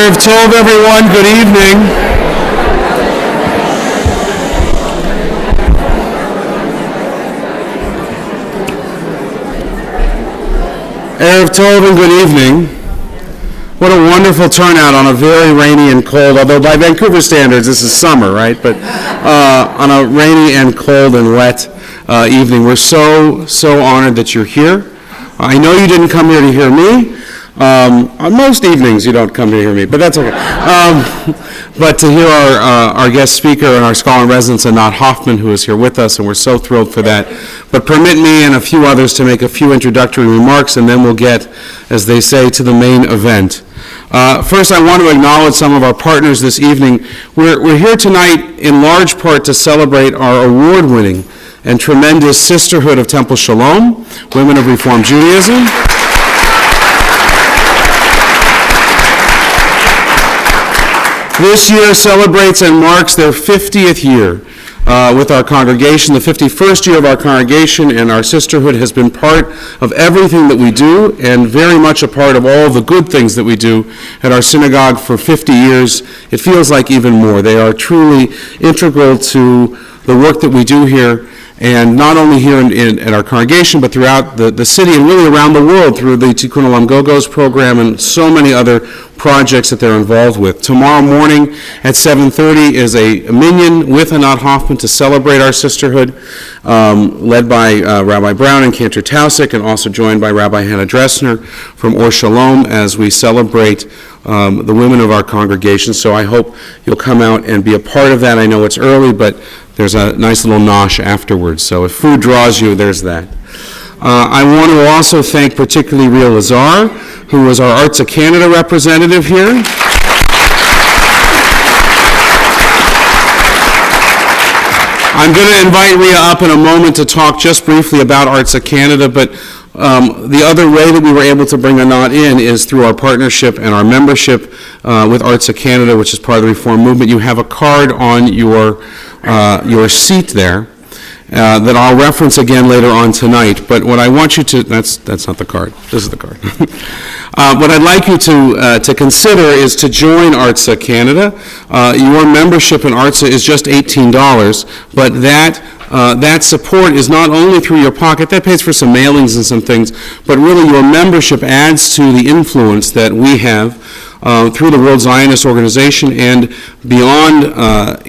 Erev Tov, everyone. Good evening. Erev Tov and good evening. What a wonderful turnout on a very rainy and cold, although by Vancouver standards this is summer, right? But on a rainy and cold and wet evening. We're so honored that you're here. I know you didn't come here to hear me. On most evenings you don't come to hear me, but that's okay. But to hear our guest speaker and our scholar in residence, Anat Hoffman, who is here with us, and we're so thrilled for that. But permit me and a few others to make a few introductory remarks, and then we'll get, as they say, to the main event. First, I want to acknowledge some of our partners this evening. We're here tonight in large part to celebrate our award-winning and tremendous sisterhood of Temple Sholom, Women of Reform Judaism. This year celebrates and marks their 50th year with our congregation, the 51st year of our congregation, and our sisterhood has been part of everything that we do and very much a part of all the good things that we do at our synagogue for 50 years. It feels like even more. They are truly integral to the work that we do here, and not only here at our congregation, but throughout the city and really around the world through the Tikkun Olam Go-Go's program and so many other projects that they're involved with. Tomorrow morning at 7:30 is a minyan with Anat Hoffman to celebrate our sisterhood, led by Rabbi Brown and Cantor Tausik, and also joined by Rabbi Hannah Dressner from Or Shalom as we celebrate the women of our congregation. So I hope you'll come out and be a part of that. I know it's early, but there's a nice little nosh afterwards. So if food draws you, there's that. I want to also thank particularly Ria Lazar, who was our Arts of Canada representative here. I'm going to invite Ria up in a moment to talk just briefly about Arts of Canada, but the other way that we were able to bring Anat in is through our partnership and our membership with Arts of Canada, which is part of the Reform Movement. You have a card on your seat there that I'll reference again later on tonight. But what I want you to, that's not the card, this is the card. What I'd like you to consider is to join ARTSA Canada. Your membership in ARTSA is just $18, but that support is not only through your pocket, that pays for some mailings and some things, but really your membership adds to the influence that we have through the World Zionist Organization and beyond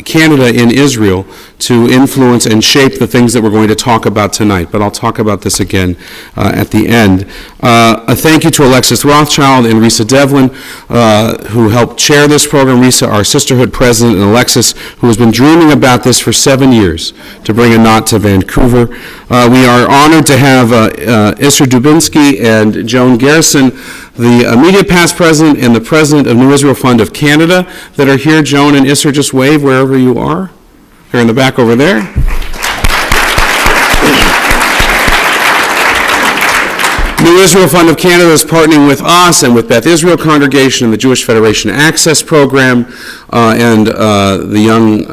Canada in Israel to influence and shape the things that we're going to talk about tonight. But I'll talk about this again at the end. A thank you to Alexis Rothschild and Risa Devlin, who helped chair this program. Risa, our sisterhood president, and Alexis, who has been dreaming about this for 7 years to bring Anat to Vancouver. We are honored to have Isser Dubinsky and Joan Garrison, the immediate past president and the president of New Israel Fund of Canada, that are here. Joan and Isser, just wave wherever you are. They're in the back over there. New Israel Fund of Canada is partnering with us and with Beth Israel Congregation and the Jewish Federation Access Program and the young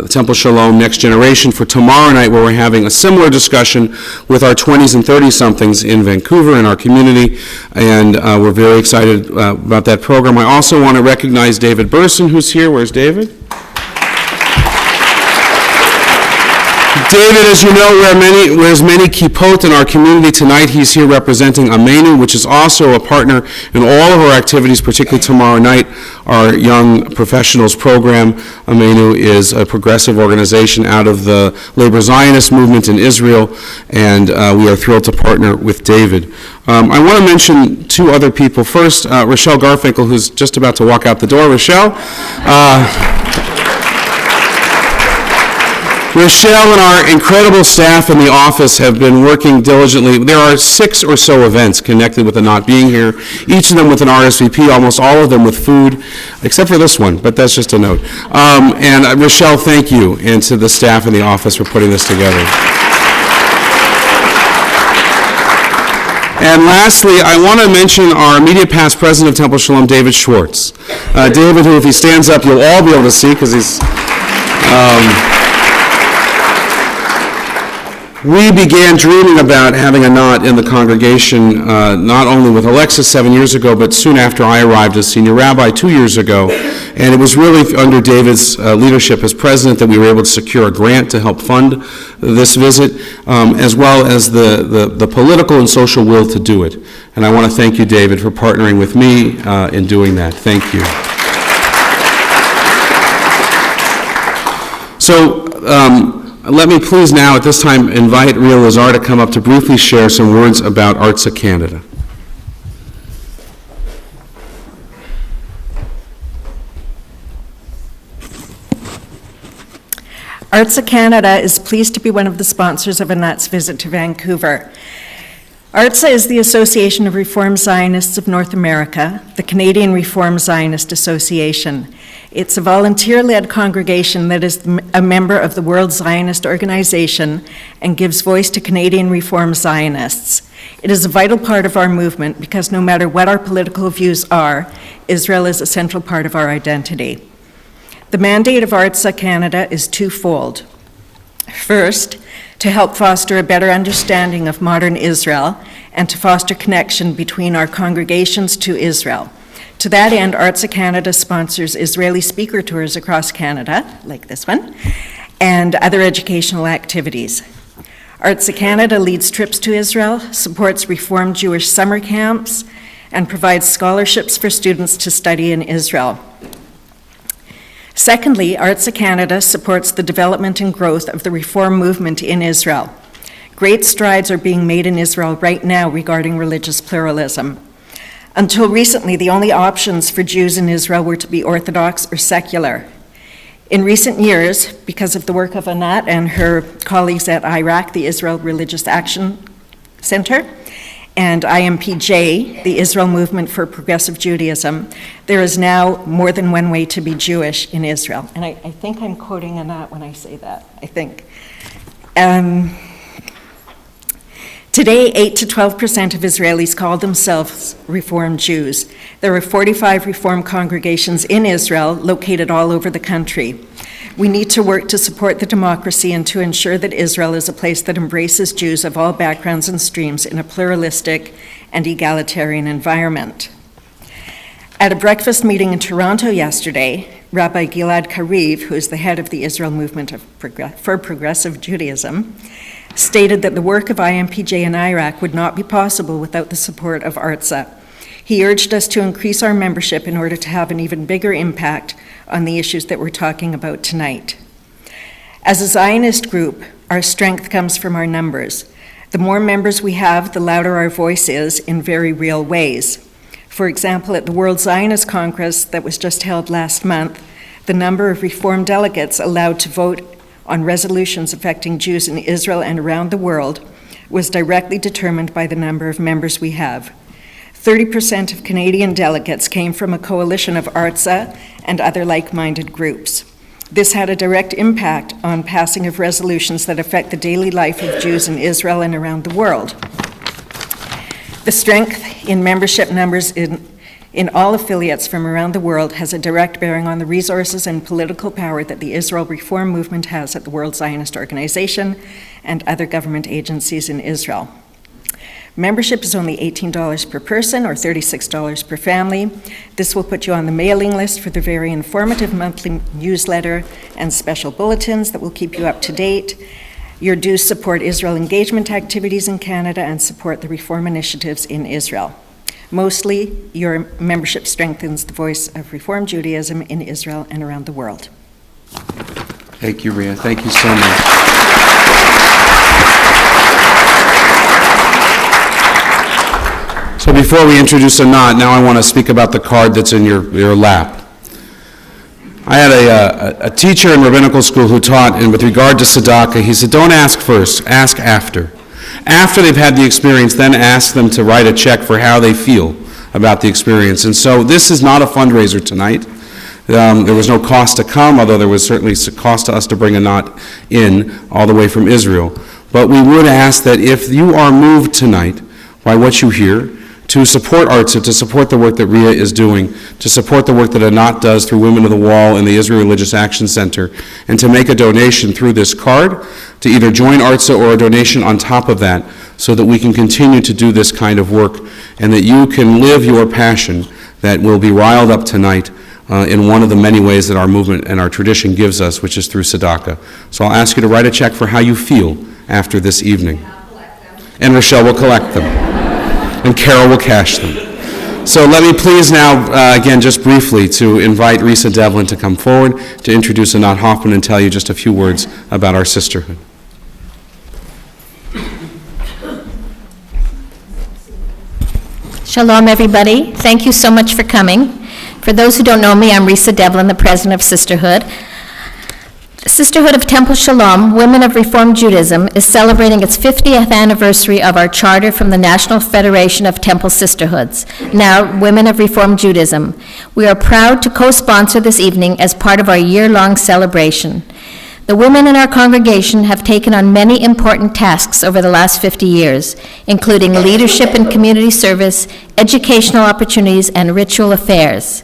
Temple Sholom Next Generation for tomorrow night, where we're having a similar discussion with our 20s and 30-somethings in Vancouver in our community, and we're very excited about that program. I also want to recognize David Burson, who's here. Where's David? David, as you know, wears many kippot in our community. Tonight he's here representing Amenu, which is also a partner in all of our activities, particularly tomorrow night, our Young Professionals program. Amenu is a progressive organization out of the Labor Zionist movement in Israel, and we are thrilled to partner with David. I want to mention two other people. First, Rochelle Garfinkel, who's just about to walk out the door. Rochelle. Rochelle and our incredible staff in the office have been working diligently. There are 6 or so events connected with Anat being here, each of them with an RSVP, almost all of them with food, except for this one, but that's just a note. And Rochelle, thank you, and to the staff in the office for putting this together. And lastly, I want to mention our immediate past president of Temple Sholom, David Schwartz. David, who if he stands up, you'll all be able to see because he's... We began dreaming about having a knot in the congregation, not only with Alexis 7 years ago, but soon after I arrived as senior rabbi 2 years ago. And it was really under David's leadership as president that we were able to secure a grant to help fund this visit, as well as the political and social will to do it. And I want to thank you, David, for partnering with me in doing that. Thank you. So, let me please now, at this time, invite Ria Lazar to come up to briefly share some words about ARTSA Canada. ARTSA Canada is pleased to be one of the sponsors of Anat's visit to Vancouver. ARTSA is the Association of Reformed Zionists of North America, the Canadian Reformed Zionist Association. It's a volunteer-led congregation that is a member of the World Zionist Organization and gives voice to Canadian Reformed Zionists. It is a vital part of our movement because no matter what our political views are, Israel is a central part of our identity. The mandate of ARTSA Canada is twofold. First, to help foster a better understanding of modern Israel and to foster connection between our congregations to Israel. To that end, ARTSA Canada sponsors Israeli speaker tours across Canada, like this one, and other educational activities. ARTSA Canada leads trips to Israel, supports Reformed Jewish summer camps, and provides scholarships for students to study in Israel. Secondly, ARTSA Canada supports the development and growth of the Reform movement in Israel. Great strides are being made in Israel right now regarding religious pluralism. Until recently, the only options for Jews in Israel were to be Orthodox or secular. In recent years, because of the work of Anat and her colleagues at IRAC, the Israel Religious Action Center, and IMPJ, the Israel Movement for Progressive Judaism, there is now more than one way to be Jewish in Israel. And I think I'm quoting Anat when I say that, I think. Today, 8 to 12% of Israelis call themselves Reformed Jews. There are 45 Reformed congregations in Israel located all over the country. We need to work to support the democracy and to ensure that Israel is a place that embraces Jews of all backgrounds and streams in a pluralistic and egalitarian environment. At a breakfast meeting in Toronto yesterday, Rabbi Gilad Kariv, who is the head of the Israel Movement for Progressive Judaism, stated that the work of IMPJ in Iraq would not be possible without the support of ARTSA. He urged us to increase our membership in order to have an even bigger impact on the issues that we're talking about tonight. As a Zionist group, our strength comes from our numbers. The more members we have, the louder our voice is in very real ways. For example, at the World Zionist Congress that was just held last month, the number of Reformed delegates allowed to vote on resolutions affecting Jews in Israel and around the world was directly determined by the number of members we have. 30% of Canadian delegates came from a coalition of ARTSA and other like-minded groups. This had a direct impact on passing of resolutions that affect the daily life of Jews in Israel and around the world. The strength in membership numbers in all affiliates from around the world has a direct bearing on the resources and political power that the Israel Reform Movement has at the World Zionist Organization and other government agencies in Israel. Membership is only $18 per person or $36 per family. This will put you on the mailing list for the very informative monthly newsletter and special bulletins that will keep you up to date. Your dues support Israel engagement activities in Canada and support the reform initiatives in Israel. Mostly, your membership strengthens the voice of Reform Judaism in Israel and around the world. Thank you, Ria. Thank you so much. So before we introduce Anat, now I want to speak about the card that's in your lap. I had a teacher in rabbinical school who taught, and with regard to tzedakah, he said, don't ask first, ask after. After they've had the experience, then ask them to write a check for how they feel about the experience. And so this is not a fundraiser tonight. There was no cost to come, although there was certainly a cost to us to bring Anat in all the way from Israel. But we would ask that if you are moved tonight by what you hear, to support ARTSA, to support the work that Ria is doing, to support the work that Anat does through Women of the Wall and the Israel Religious Action Center, and to make a donation through this card, to either join ARTSA or a donation on top of that, so that we can continue to do this kind of work, and that you can live your passion that will be riled up tonight in one of the many ways that our movement and our tradition gives us, which is through tzedakah. So I'll ask you to write a check for how you feel after this evening. And Rochelle will collect them. And Carol will cash them. So let me please now, again, just briefly, to invite Risa Devlin to come forward to introduce Anat Hoffman and tell you just a few words about our sisterhood. Shalom, everybody. Thank you so much for coming. For those who don't know me, I'm Risa Devlin, the president of Sisterhood. Sisterhood of Temple Sholom, Women of Reform Judaism, is celebrating its 50th anniversary of our charter from the National Federation of Temple Sisterhoods, now Women of Reform Judaism. We are proud to co-sponsor this evening as part of our year-long celebration. The women in our congregation have taken on many important tasks over the last 50 years, including leadership and community service, educational opportunities, and ritual affairs.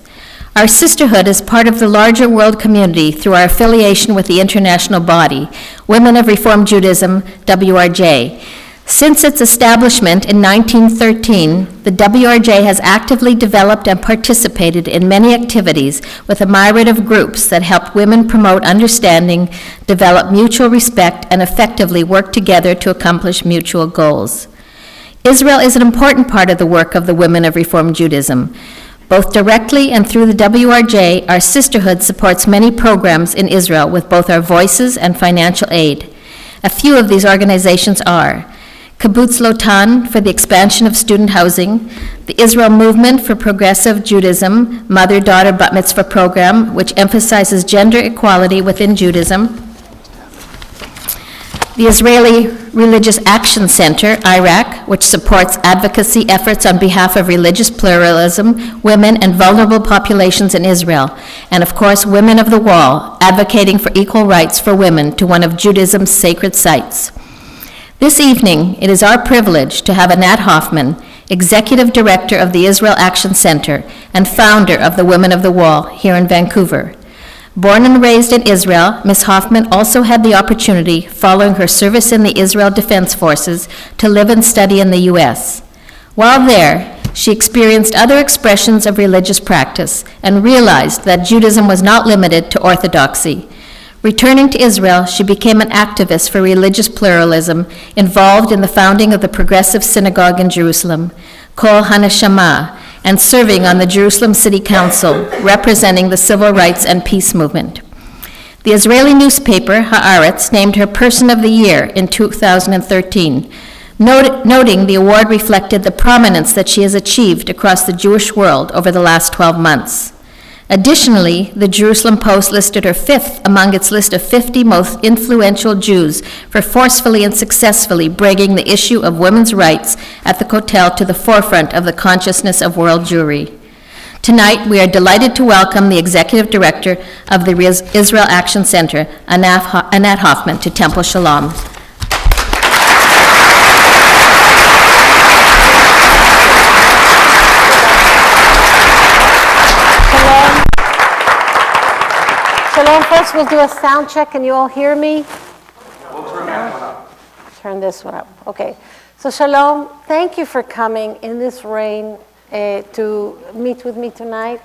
Our sisterhood is part of the larger world community through our affiliation with the international body, Women of Reform Judaism, WRJ. Since its establishment in 1913, the WRJ has actively developed and participated in many activities with a myriad of groups that help women promote understanding, develop mutual respect, and effectively work together to accomplish mutual goals. Israel is an important part of the work of the Women of Reform Judaism. Both directly and through the WRJ, our sisterhood supports many programs in Israel with both our voices and financial aid. A few of these organizations are Kibbutz Lotan for the expansion of student housing, the Israel Movement for Progressive Judaism, Mother-Daughter Bat Mitzvah program, which emphasizes gender equality within Judaism, the Israeli Religious Action Center, IRAC, which supports advocacy efforts on behalf of religious pluralism, women, and vulnerable populations in Israel, and of course, Women of the Wall, advocating for equal rights for women to one of Judaism's sacred sites. This evening, it is our privilege to have Anat Hoffman, Executive Director of the Israel Action Center and founder of the Women of the Wall here in Vancouver. Born and raised in Israel, Ms. Hoffman also had the opportunity, following her service in the Israel Defense Forces, to live and study in the U.S. While there, she experienced other expressions of religious practice and realized that Judaism was not limited to orthodoxy. Returning to Israel, she became an activist for religious pluralism, involved in the founding of the Progressive Synagogue in Jerusalem, Kol HaNeshama, and serving on the Jerusalem City Council, representing the civil rights and peace movement. The Israeli newspaper, Haaretz, named her Person of the Year in 2013, noting the award reflected the prominence that she has achieved across the Jewish world over the last 12 months. Additionally, the Jerusalem Post listed her fifth among its list of 50 most influential Jews for forcefully and successfully bringing the issue of women's rights at the Kotel to the forefront of the consciousness of world Jewry. Tonight, we are delighted to welcome the Executive Director of the Israel Action Center, Anat Hoffman, to Temple Sholom. Shalom, first we'll do a sound check. Can you all hear me? We'll turn that one up. Turn this one up. Okay. So Shalom, thank you for coming in this rain to meet with me tonight.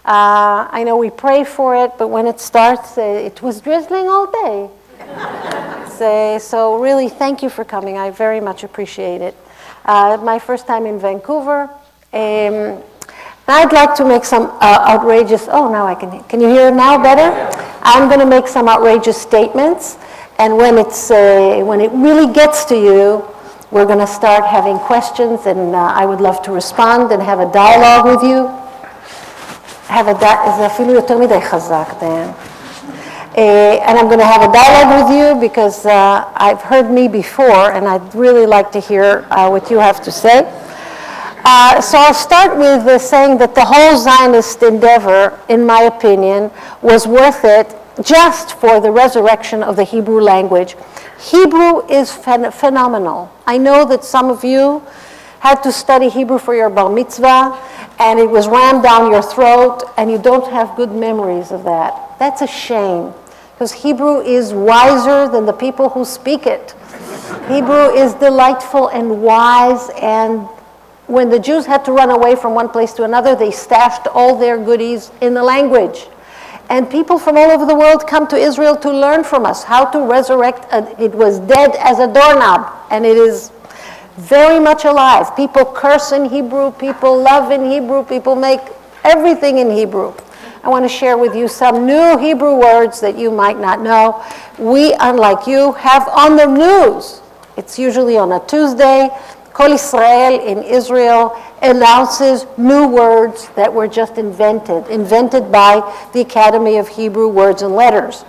I know we pray for it, but when it starts, it was drizzling all day. So really, thank you for coming. I very much appreciate it. My first time in Vancouver. I'd like to make some outrageous, now I can you hear it now better? I'm going to make some outrageous statements, and when it really gets to you, we're going to start having questions, and I would love to respond and have a dialogue with you. And I'm going to have a dialogue with you because I've heard me before, and I'd really like to hear what you have to say. So I'll start with saying that the whole Zionist endeavor, in my opinion, was worth it just for the resurrection of the Hebrew language. Hebrew is phenomenal. I know that some of you had to study Hebrew for your bar mitzvah, and it was rammed down your throat, and you don't have good memories of that. That's a shame, because Hebrew is wiser than the people who speak it. Hebrew is delightful and wise, and when the Jews had to run away from one place to another, they stashed all their goodies in the language. And people from all over the world come to Israel to learn from us how to resurrect. It was dead as a doorknob, and it is very much alive. People curse in Hebrew, people love in Hebrew, people make everything in Hebrew. I want to share with you some new Hebrew words that you might not know. We, unlike you, have on the news. It's usually on a Tuesday. Kol Israel in Israel announces new words that were just invented by the Academy of Hebrew Words and Letters.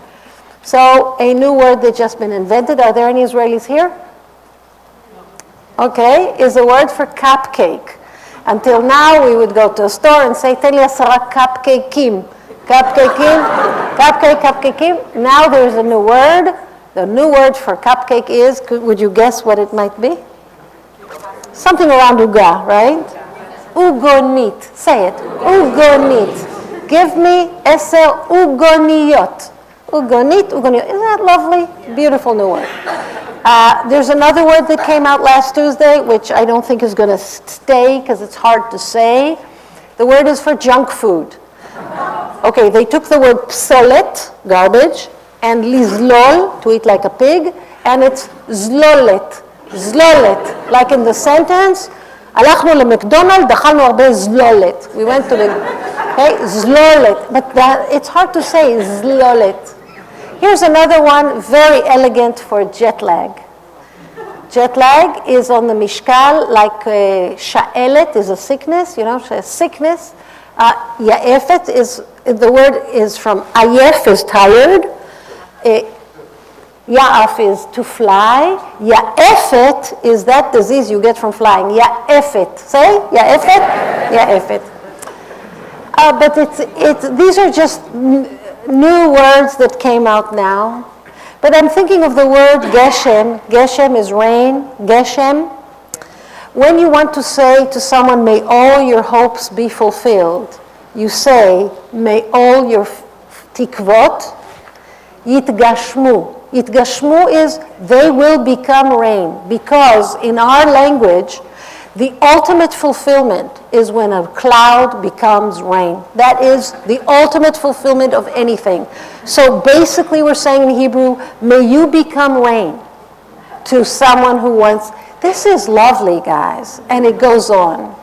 So a new word that's just been invented. Are there any Israelis here? Okay, is a word for cupcake. Until now, we would go to a store and say, "Tell לי 10 cupcake'im." Cupcake'im. Now there's a new word. The new word for cupcake is, would you guess what it might be? Something around uga, right? Ugonit. Say it. Ugonit. Give me 10 ugoniyot. Ugonit. Isn't that lovely? Beautiful new word. There's another word that came out last Tuesday, which I don't think is going to stay because it's hard to say. The word is for junk food. Okay, they took the word psolet, garbage, and lizlol, to eat like a pig, and it's zlolet. Zlolet, like in the sentence, הלכנו למקדונלד, אכלנו הרבה זלולת. We went to the, okay, zlolet, but it's hard to say, zlolet. Here's another one, very elegant for jet lag. Jet lag is on the mishkal, like sha'elet is a sickness, a sickness. Ya'efet is, the word is from ayef is tired. Ya'af is to fly. Ya'efet is that disease you get from flying. Ya'efet. Say, ya'efet? Ya'efet. But these are just new words that came out now. But I'm thinking of the word geshem. Geshem is rain. Geshem. When you want to say to someone, may all your hopes be fulfilled, you say, may all your tikvot yitgashmu. Yitgashmu is they will become rain, because in our language, the ultimate fulfillment is when a cloud becomes rain. That is the ultimate fulfillment of anything. So basically we're saying in Hebrew, may you become rain to someone who wants. This is lovely, guys, and it goes on.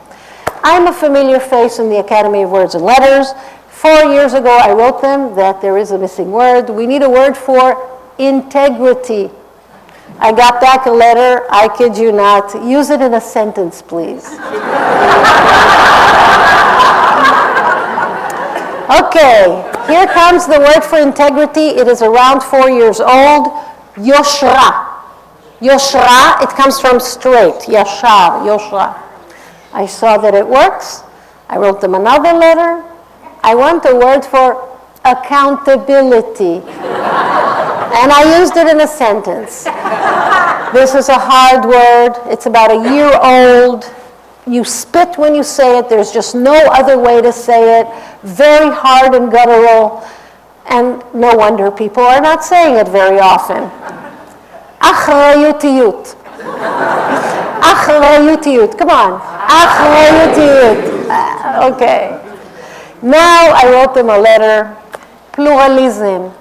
I'm a familiar face in the Academy of Words and Letters. 4 years ago, I wrote them that there is a missing word. We need a word for integrity. I got back a letter, I kid you not. Use it in a sentence, please. Okay, here comes the word for integrity. It is around 4 years old. Yoshra. Yoshra, it comes from straight. Yashar, Yoshra. I saw that it works. I wrote them another letter. I want a word for accountability. And I used it in a sentence. This is a hard word. It's about a year old. You spit when you say it. There's just no other way to say it. Very hard and guttural. And no wonder people are not saying it very often. Achrayutiyut. Achrayutiyut. Come on. Achrayutiyut. Okay. Now I wrote them a letter. Pluralism.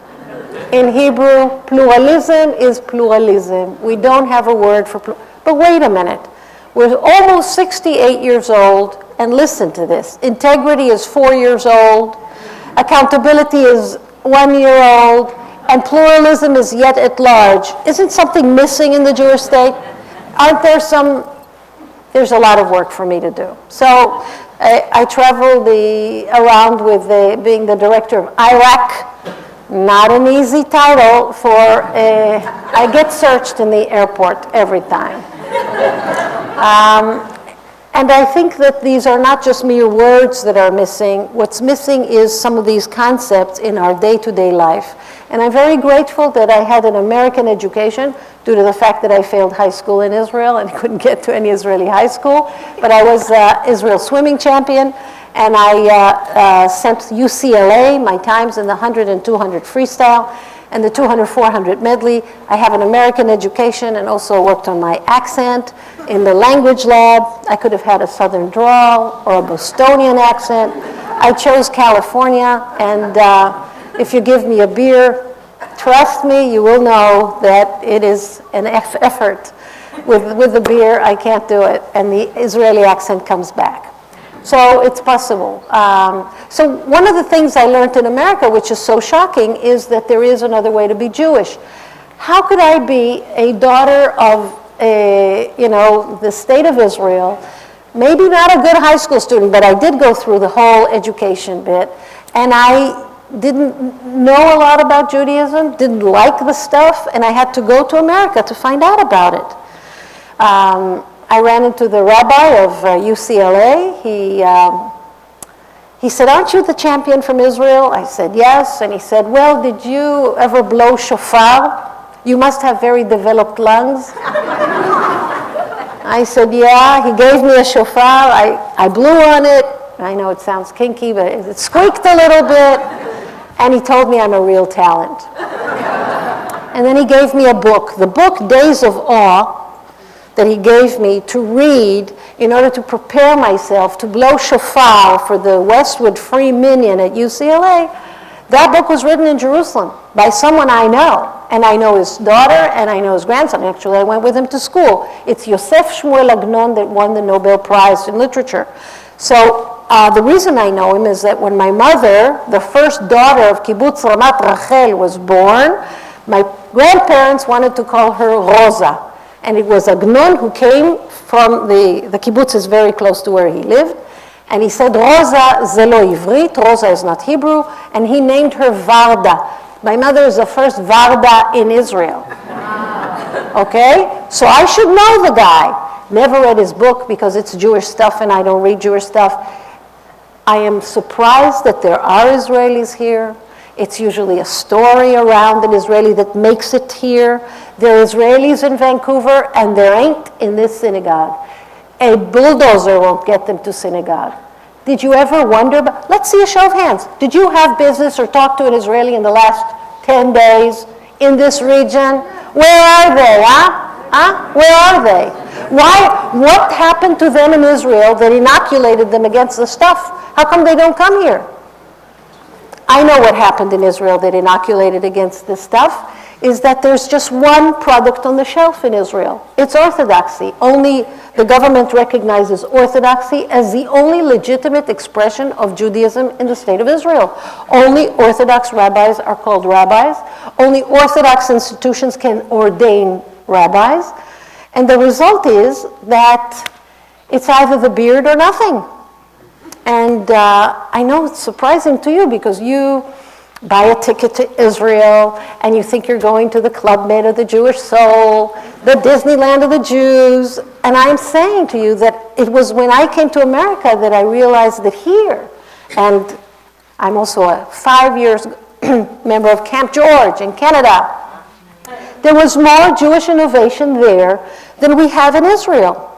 In Hebrew, pluralism is pluralism. We don't have a word for But wait a minute. We're almost 68 years old, and listen to this. Integrity is 4 years old. Accountability is 1 year old. And pluralism is yet at large. Isn't something missing in the Jewish state? Aren't there some? There's a lot of work for me to do. So I travel around with being the director of Iraq. Not an easy title for, I get searched in the airport every time. And I think that these are not just mere words that are missing. What's missing is some of these concepts in our day-to-day life. And I'm very grateful that I had an American education due to the fact that I failed high school in Israel and couldn't get to any Israeli high school. But I was Israel swimming champion, and I sent UCLA my times in the 100 and 200 freestyle and the 200, 400 medley. I have an American education and also worked on my accent in the language lab. I could have had a Southern drawl or a Bostonian accent. I chose California, and if you give me a beer, trust me, you will know that it is an effort. With the beer, I can't do it, and the Israeli accent comes back. So it's possible. So one of the things I learned in America, which is so shocking, is that there is another way to be Jewish. How could I be a daughter of the state of Israel, maybe not a good high school student, but I did go through the whole education bit, and I didn't know a lot about Judaism, didn't like the stuff, and I had to go to America to find out about it. I ran into the rabbi of UCLA. He said, "Aren't you the champion from Israel?" I said, "Yes." And he said, "Well, did you ever blow shofar? You must have very developed lungs." I said, "Yeah." He gave me a shofar. I blew on it. I know it sounds kinky, but it squeaked a little bit. And he told me I'm a real talent. And then he gave me a book, the book Days of Awe, that he gave me to read in order to prepare myself to blow shofar for the Westwood Free Minyan at UCLA. That book was written in Jerusalem by someone I know, and I know his daughter, and I know his grandson. Actually, I went with him to school. It's Yosef Shmuel Agnon that won the Nobel Prize in Literature. So the reason I know him is that when my mother, the first daughter of Kibbutz Ramat Rachel, was born, my grandparents wanted to call her Rosa. And it was Agnon who came from the kibbutz is very close to where he lived. And he said, Rosa ze lo Ivrit, Rosa is not Hebrew, and he named her Varda. My mother is the first Varda in Israel. Okay? So I should know the guy. Never read his book because it's Jewish stuff and I don't read Jewish stuff. I am surprised that there are Israelis here. It's usually a story around an Israeli that makes it here. There are Israelis in Vancouver, and there ain't in this synagogue. A bulldozer won't get them to synagogue. Did you ever wonder about, let's see a show of hands. Did you have business or talk to an Israeli in the last 10 days in this region? Where are they, huh? Where are they? Why? What happened to them in Israel that inoculated them against the stuff? How come they don't come here? I know what happened in Israel that inoculated against this stuff is that there's just one product on the shelf in Israel. It's orthodoxy. Only the government recognizes orthodoxy as the only legitimate expression of Judaism in the state of Israel. Only Orthodox rabbis are called rabbis. Only Orthodox institutions can ordain rabbis. And the result is that it's either the beard or nothing. And I know it's surprising to you because you buy a ticket to Israel and you think you're going to the Club Med of the Jewish Soul, the Disneyland of the Jews. And I'm saying to you that it was when I came to America that I realized that here, and I'm also a 5 years member of Camp George in Canada, there was more Jewish innovation there than we have in Israel.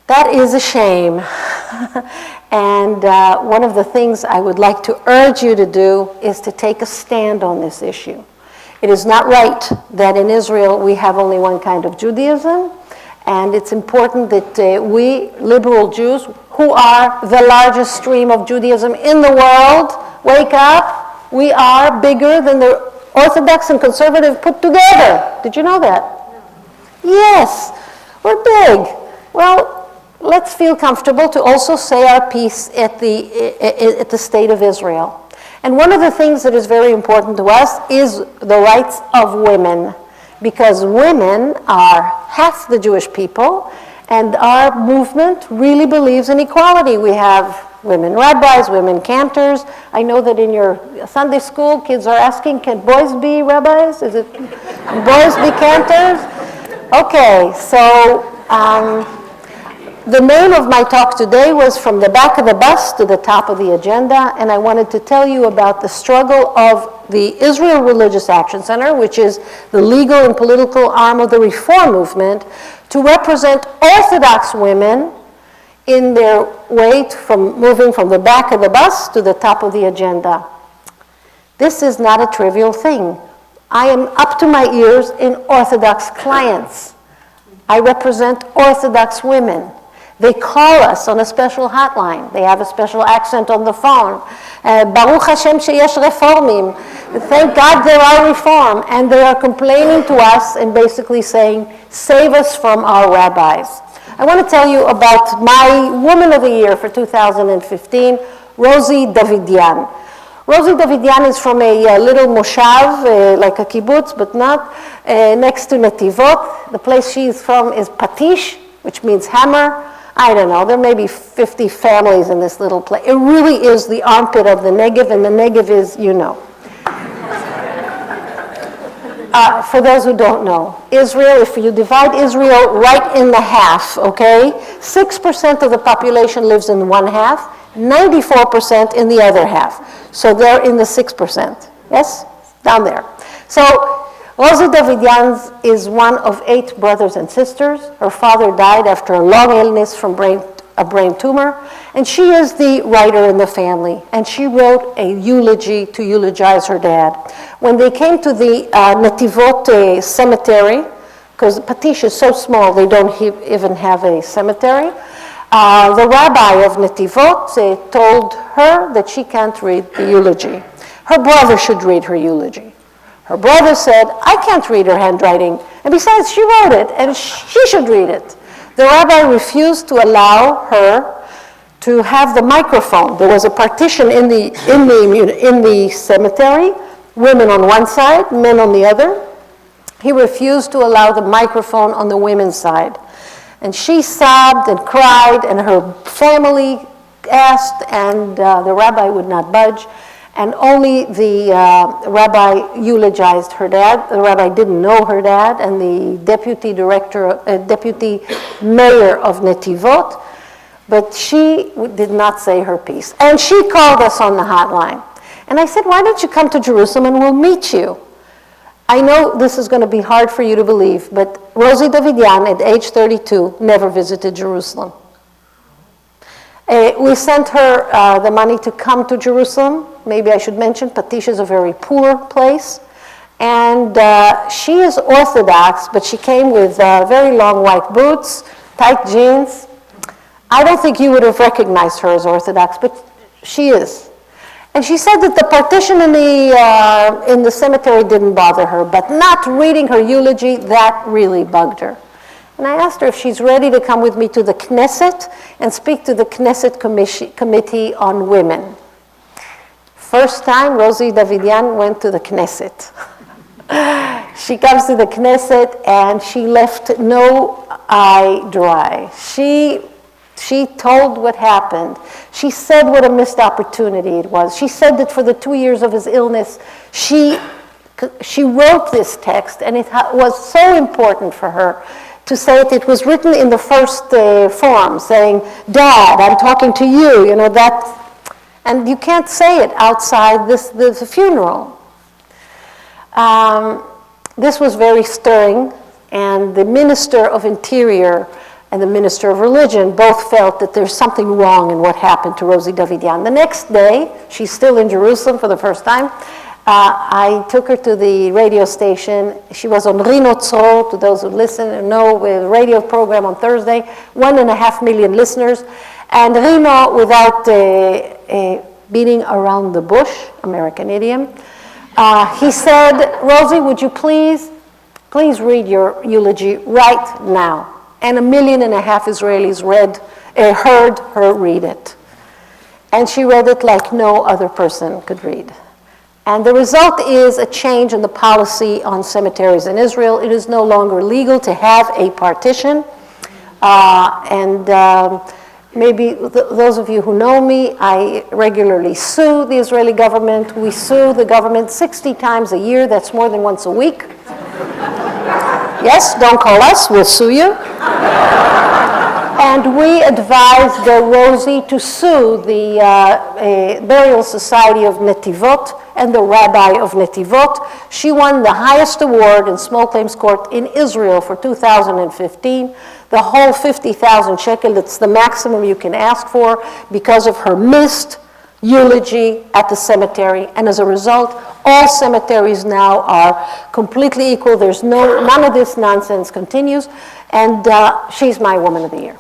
That is a shame. And one of the things I would like to urge you to do is to take a stand on this issue. It is not right that in Israel we have only one kind of Judaism, and it's important that we, liberal Jews, who are the largest stream of Judaism in the world, wake up. We are bigger than the Orthodox and conservative put together. Did you know that? No. Yes, we're big. Well, let's feel comfortable to also say our piece at the state of Israel. And one of the things that is very important to us is the rights of women, because women are half the Jewish people, and our movement really believes in equality. We have women rabbis, women cantors. I know that in your Sunday school, kids are asking, can boys be rabbis? Is it boys be cantors? Okay, so The name of my talk today was From the Back of the Bus to the Top of the Agenda, and I wanted to tell you about the struggle of the Israel Religious Action Center, which is the legal and political arm of the Reform movement, to represent Orthodox women in their way from moving from the back of the bus to the top of the agenda. This is not a trivial thing. I am up to my ears in Orthodox clients. I represent Orthodox women. They call us on a special hotline. They have a special accent on the phone. Baruch Hashem sheyesh reformim. Thank God there are reform. And they are complaining to us and basically saying, save us from our rabbis. I want to tell you about my Woman of the Year for 2015, Rosie Davidian. Rosie Davidian is from a little moshav, like a kibbutz, but not, next to Netivot. The place she's from is Patish, which means hammer. I don't know, there may be 50 families in this little place. It really is the armpit of the Negev, and the Negev is, you know. For those who don't know, Israel, if you divide Israel right in the half, okay, 6% of the population lives in one half, 94% in the other half. So they're in the 6%, yes? Down there. So Rosie Davidian is one of 8 brothers and sisters. Her father died after a long illness from a brain tumor, and she is the writer in the family, and she wrote a eulogy to eulogize her dad. When they came to the Netivot cemetery, because Patish is so small they don't even have a cemetery, the rabbi of Netivot told her that she can't read the eulogy. Her brother should read her eulogy. Her brother said, I can't read her handwriting, and besides, she wrote it, and she should read it. The rabbi refused to allow her to have the microphone. There was a partition in the cemetery, women on one side, men on the other. He refused to allow the microphone on the women's side. And she sobbed and cried, and her family asked, and the rabbi would not budge. And only the rabbi eulogized her dad. The rabbi didn't know her dad, and the deputy mayor of Netivot, but she did not say her piece. And she called us on the hotline. And I said, why don't you come to Jerusalem and we'll meet you? I know this is going to be hard for you to believe, but Rosie Davidian, at age 32, never visited Jerusalem. We sent her the money to come to Jerusalem. Maybe I should mention, Patish is a very poor place. And she is Orthodox, but she came with very long white boots, tight jeans. I don't think you would have recognized her as Orthodox, but she is. And she said that the partition in the cemetery didn't bother her, but not reading her eulogy, that really bugged her. And I asked her if she's ready to come with me to the Knesset and speak to the Knesset Committee on Women. First time Rosie Davidian went to the Knesset. She comes to the Knesset and she left no eye dry. She told what happened. She said what a missed opportunity it was. She said that for the 2 years of his illness, she wrote this text, and it was so important for her to say it. It was written in the first form, saying, Dad, I'm talking to you, you know, that, and you can't say it outside the funeral. This was very stirring, and the Minister of Interior and the Minister of Religion both felt that there's something wrong in what happened to Rosie Davidian. The next day, she's still in Jerusalem for the first time, I took her to the radio station. She was on Rino Tzro, to those who listen and know, a radio program on Thursday, 1.5 million listeners. And Rino, without beating around the bush, American idiom, he said, Rosie, would you please read your eulogy right now? And 1.5 million Israelis heard her read it. And she read it like no other person could read. And the result is a change in the policy on cemeteries in Israel. It is no longer legal to have a partition. Maybe those of you who know me, I regularly sue the Israeli government. We sue the government 60 times a year. That's more than once a week. Yes, don't call us, we'll sue you. And we advised Rosie to sue the Burial Society of Netivot and the Rabbi of Netivot. She won the highest award in small claims court in Israel for 2015. The whole 50,000 shekel, that's the maximum you can ask for because of her missed eulogy at the cemetery. And as a result, all cemeteries now are completely equal. There's none of this nonsense continues. And she's my Woman of the Year.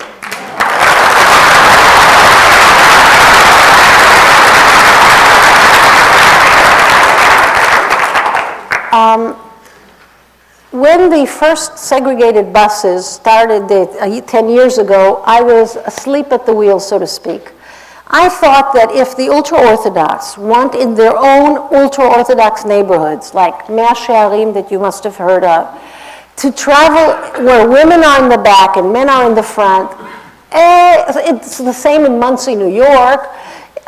When the first segregated buses started 10 years ago, I was asleep at the wheel, so to speak. I thought that if the ultra-Orthodox want in their own ultra-Orthodox neighborhoods, like Mea Shearim that you must have heard of, to travel where women are in the back and men are in the front, it's the same in Monsey, New York.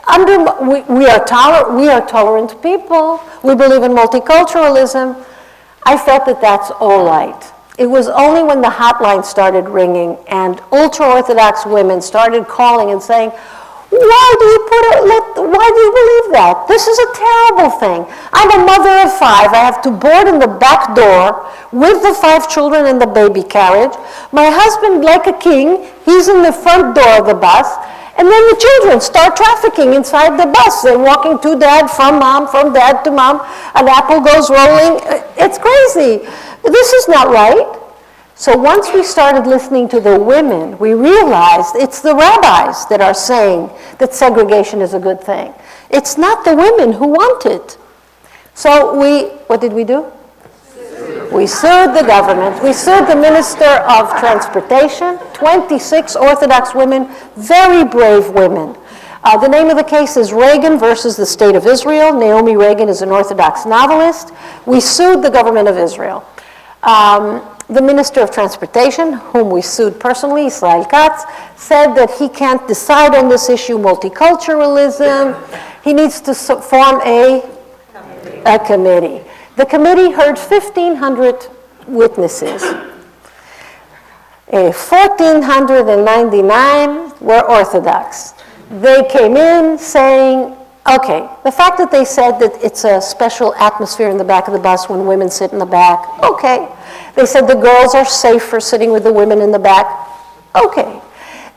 We are tolerant people. We believe in multiculturalism. I felt that that's all right. It was only when the hotline started ringing and ultra-Orthodox women started calling and saying, why do you believe that? This is a terrible thing. I'm a mother of 5. I have to board in the back door with the 5 children in the baby carriage. My husband, like a king, he's in the front door of the bus. And then the children start trafficking inside the bus. They're walking to dad, from dad to mom. An apple goes rolling. It's crazy. This is not right. So once we started listening to the women, we realized it's the rabbis that are saying that segregation is a good thing. It's not the women who want it. So what did we do? We sued the government. We sued the Minister of Transportation, 26 Orthodox women, very brave women. The name of the case is Reagan versus the State of Israel. Naomi Reagan is an Orthodox novelist. We sued the government of Israel. The Minister of Transportation, whom we sued personally, Israel Katz, said that he can't decide on this issue, multiculturalism. He needs to form a committee. The committee heard 1,500 witnesses. 1,499 were Orthodox. They came in saying, okay, the fact that they said that it's a special atmosphere in the back of the bus when women sit in the back, okay. They said the girls are safer sitting with the women in the back, okay.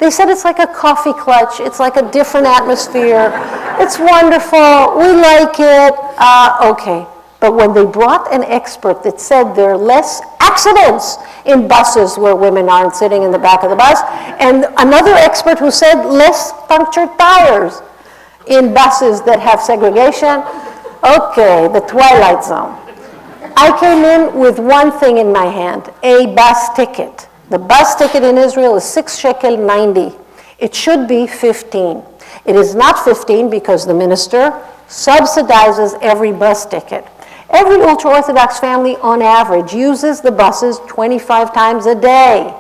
They said it's like a coffee clutch, it's like a different atmosphere, it's wonderful, we like it, okay. But when they brought an expert that said there are less accidents in buses where women aren't sitting in the back of the bus, and another expert who said less punctured tires in buses that have segregation, okay, the twilight zone. I came in with one thing in my hand, a bus ticket. The bus ticket in Israel is 6 shekel 90. It should be 15. It is not 15 because the minister subsidizes every bus ticket. Every ultra-Orthodox family, on average, uses the buses 25 times a day.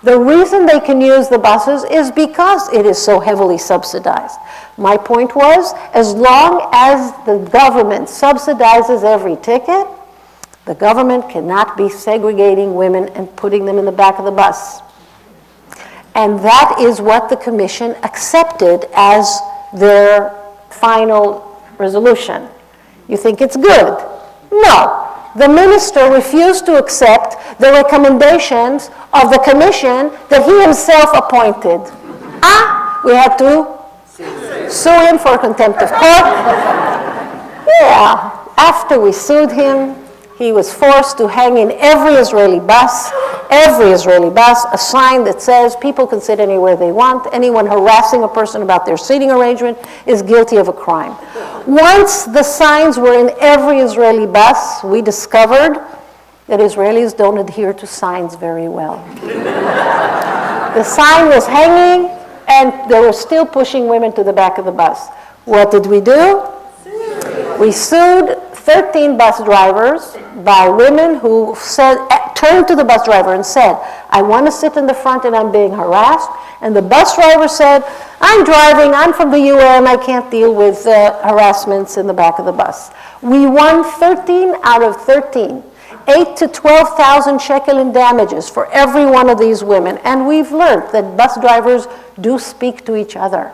The reason they can use the buses is because it is so heavily subsidized. My point was, as long as the government subsidizes every ticket, the government cannot be segregating women and putting them in the back of the bus. And that is what the commission accepted as their final resolution. You think it's good? No. The minister refused to accept the recommendations of the commission that he himself appointed. We had to sue him for contempt of court. Yeah. After we sued him, he was forced to hang in every Israeli bus, a sign that says people can sit anywhere they want. Anyone harassing a person about their seating arrangement is guilty of a crime. Once the signs were in every Israeli bus, we discovered that Israelis don't adhere to signs very well. The sign was hanging, and they were still pushing women to the back of the bus. What did we do? We sued 13 bus drivers by women who turned to the bus driver and said, I want to sit in the front and I'm being harassed. And the bus driver said, I'm driving, I'm from the UN, I can't deal with harassments in the back of the bus. We won 13 out of 13. 8 to 12,000 shekel in damages for every one of these women. And we've learned that bus drivers do speak to each other.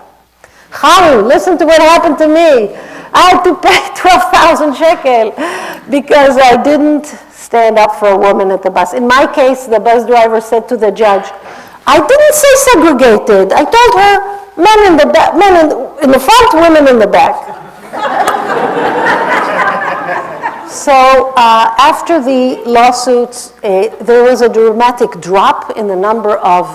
Chaim, listen to what happened to me. I had to pay 12,000 shekel because I didn't stand up for a woman at the bus. In my case, the bus driver said to the judge, I didn't say segregated. I told her men in the back, men in the front, women in the back. So after the lawsuits, there was a dramatic drop in the number of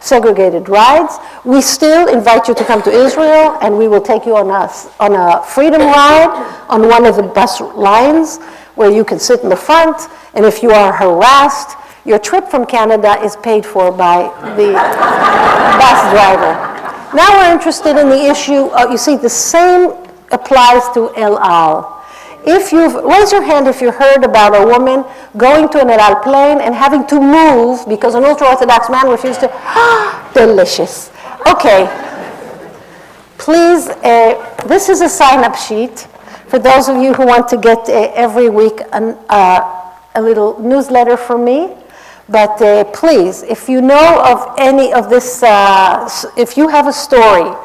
segregated rides. We still invite you to come to Israel, and we will take you on a freedom ride on one of the bus lines where you can sit in the front, and if you are harassed, your trip from Canada is paid for by the bus driver. Now we're interested in the issue, you see, the same applies to El Al. Raise your hand if you heard about a woman going to an El Al plane and having to move because an ultra-Orthodox man refused to, delicious. Okay, please, this is a sign-up sheet for those of you who want to get every week a little newsletter from me. But please, if you know of any of this, if you have a story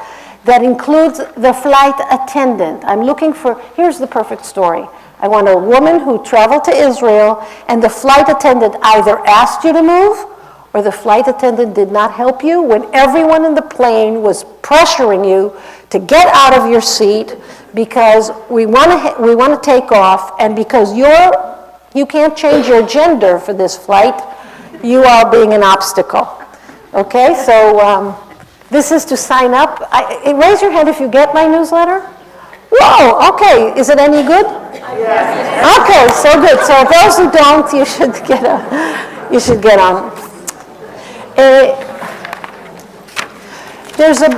that includes the flight attendant, I'm looking for, here's the perfect story. I want a woman who traveled to Israel and the flight attendant either asked you to move or the flight attendant did not help you when everyone in the plane was pressuring you to get out of your seat because we want to take off, and because you can't change your gender for this flight, you are being an obstacle. Okay, so this is to sign up. Raise your hand if you get my newsletter. Whoa, okay, is it any good? Yes. Okay, so good. So those who don't, you should get on. There's a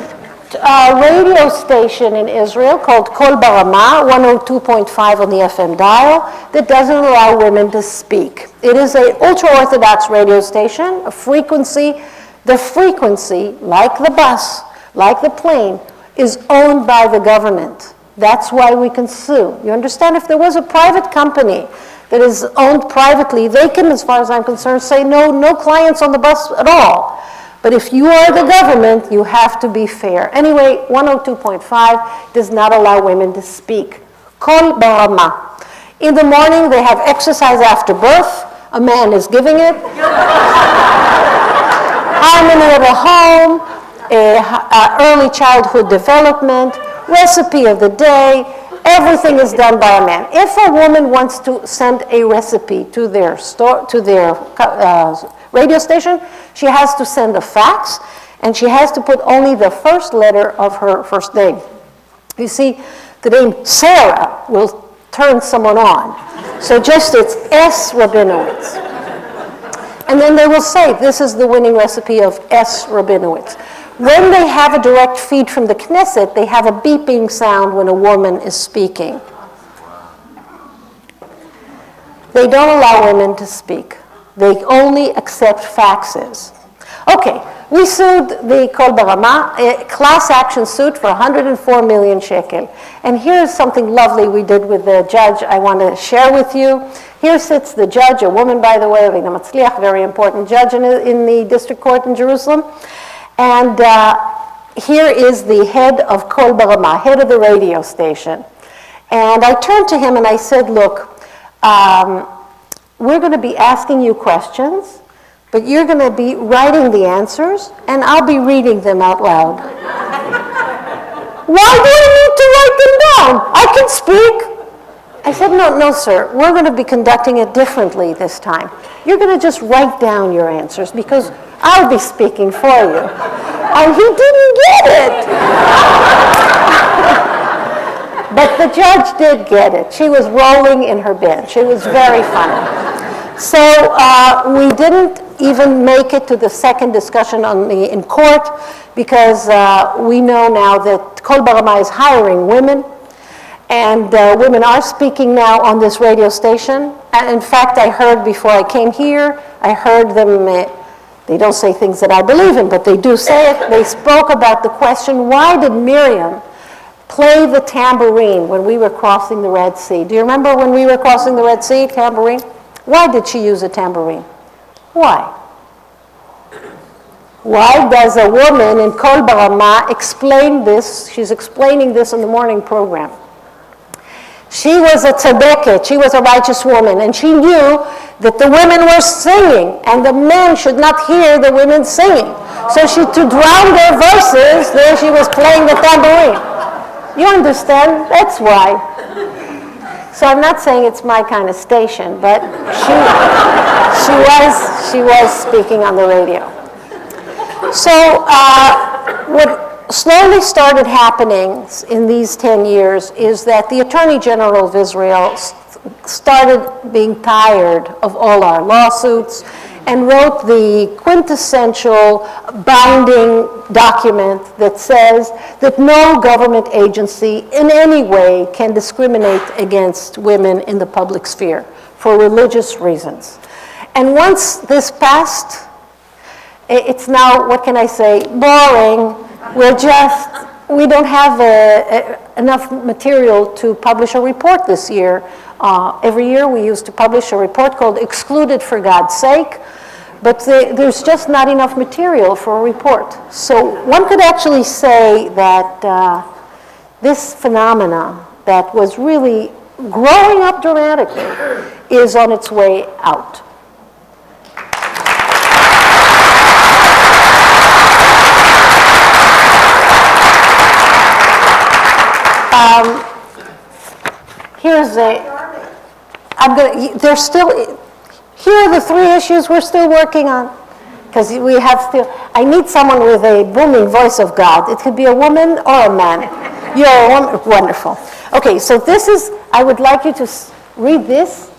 radio station in Israel called Kol Barama, 102.5 on the FM dial, that doesn't allow women to speak. It is an ultra-Orthodox radio station, a frequency. The frequency, like the bus, like the plane, is owned by the government. That's why we can sue. You understand? If there was a private company that is owned privately, they can, as far as I'm concerned, say no clients on the bus at all. But if you are the government, you have to be fair. Anyway, 102.5 does not allow women to speak. Kol Barama. In the morning, they have exercise after birth. A man is giving it. Harmony of a home, early childhood development, recipe of the day, everything is done by a man. If a woman wants to send a recipe to their radio station, she has to send a fax, and she has to put only the first letter of her first name. You see, the name Sarah will turn someone on. So just it's S. Rabinowitz. And then they will say, this is the winning recipe of S. Rabinowitz. When they have a direct feed from the Knesset, they have a beeping sound when a woman is speaking. They don't allow women to speak. They only accept faxes. Okay, we sued the Kol Barama, a class action suit for 104 million shekel. And here's something lovely we did with the judge I want to share with you. Here sits the judge, a woman, by the way, Rina Matzliach, very important judge in the district court in Jerusalem. And here is the head of Kol Barama, head of the radio station. And I turned to him and I said, look, we're going to be asking you questions, but you're going to be writing the answers, and I'll be reading them out loud. Why do I need to write them down? I can speak. I said, no, sir, we're going to be conducting it differently this time. You're going to just write down your answers because I'll be speaking for you. And he didn't get it. But the judge did get it. She was rolling in her bench. It was very funny. So we didn't even make it to the second discussion in court because we know now that Kol Barama is hiring women. And women are speaking now on this radio station. And in fact, I heard before I came here, I heard them, they don't say things that I believe in, but they do say it. They spoke about the question, why did Miriam play the tambourine when we were crossing the Red Sea? Do you remember when we were crossing the Red Sea, tambourine? Why did she use a tambourine? Why? Why does a woman in Kol Barama explain this? She's explaining this in the morning program. She was a tzedeket, she was a righteous woman, and she knew that the women were singing, and the men should not hear the women singing. So to drown their voices, there she was playing the tambourine. You understand? That's why. So I'm not saying it's my kind of station, but she was speaking on the radio. So what slowly started happening in these 10 years is that the Attorney General of Israel started being tired of all our lawsuits and wrote the quintessential binding document that says that no government agency in any way can discriminate against women in the public sphere for religious reasons. And once this passed, it's now, what can I say, boring. We don't have enough material to publish a report this year. Every year we used to publish a report called Excluded for God's Sake, but there's just not enough material for a report. So one could actually say that this phenomena that was really growing up dramatically is on its way out. Here are the three issues we're still working on. Because I need someone with a booming voice of God. It could be a woman or a man. You're a woman, wonderful. Okay, so I would like you to read this.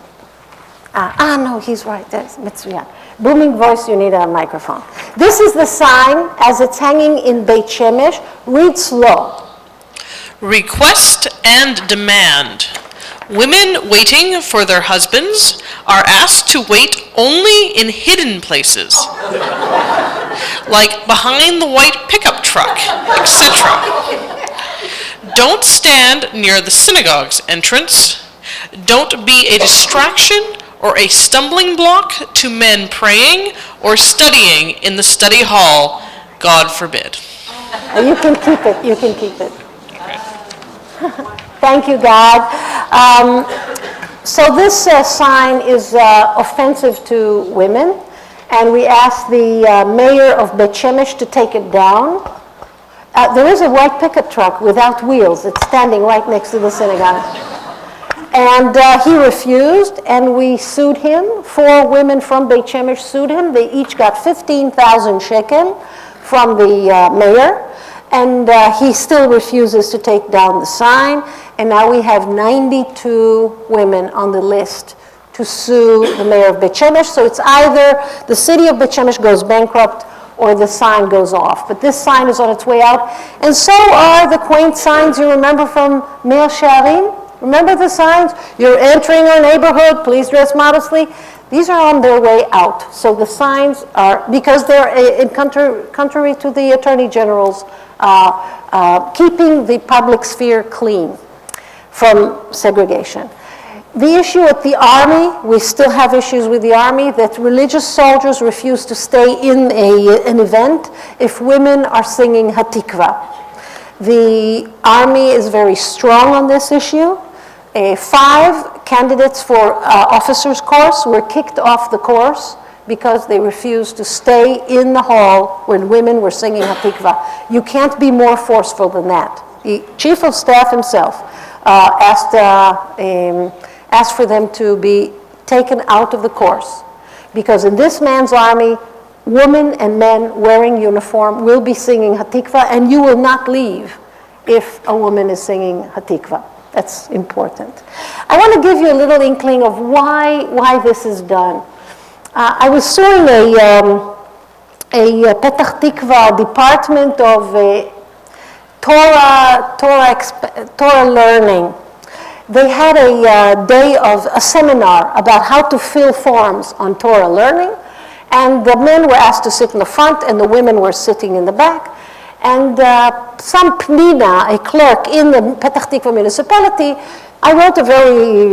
No, he's right, that's Mitzvah. Booming voice, you need a microphone. This is the sign as it's hanging in Beit Shemesh. Read slow. Request and demand. Women waiting for their husbands are asked to wait only in hidden places, like behind the white pickup truck, etc. Don't stand near the synagogue's entrance. Don't be a distraction or a stumbling block to men praying or studying in the study hall. God forbid. You can keep it. You can keep it. Thank you, God. So this sign is offensive to women, and we asked the mayor of Beit Shemesh to take it down. There is a white pickup truck without wheels. It's standing right next to the synagogue. And he refused, and we sued him. 4 women from Beit Shemesh sued him. They each got 15,000 shekel from the mayor. And he still refuses to take down the sign. And now we have 92 women on the list to sue the mayor of Beit Shemesh. So it's either the city of Beit Shemesh goes bankrupt or the sign goes off. But this sign is on its way out. And so are the quaint signs you remember from Meir Shearim. Remember the signs? You're entering our neighborhood, please dress modestly. These are on their way out. So the signs are, because they're contrary to the Attorney General's keeping the public sphere clean from segregation. The issue at the army, we still have issues with the army, that religious soldiers refuse to stay in an event if women are singing Hatikva. The army is very strong on this issue. 5 candidates for officers course were kicked off the course because they refused to stay in the hall when women were singing Hatikva. You can't be more forceful than that. The chief of staff himself asked for them to be taken out of the course, because in this man's army, women and men wearing uniform will be singing Hatikva, and you will not leave if a woman is singing Hatikva. That's important. I want to give you a little inkling of why this is done. I was suing a Petach Tikva department of Torah learning. They had a seminar about how to fill forms on Torah learning, and the men were asked to sit in the front and the women were sitting in the back. And some pnina, a clerk in the Petach Tikva municipality, I wrote a very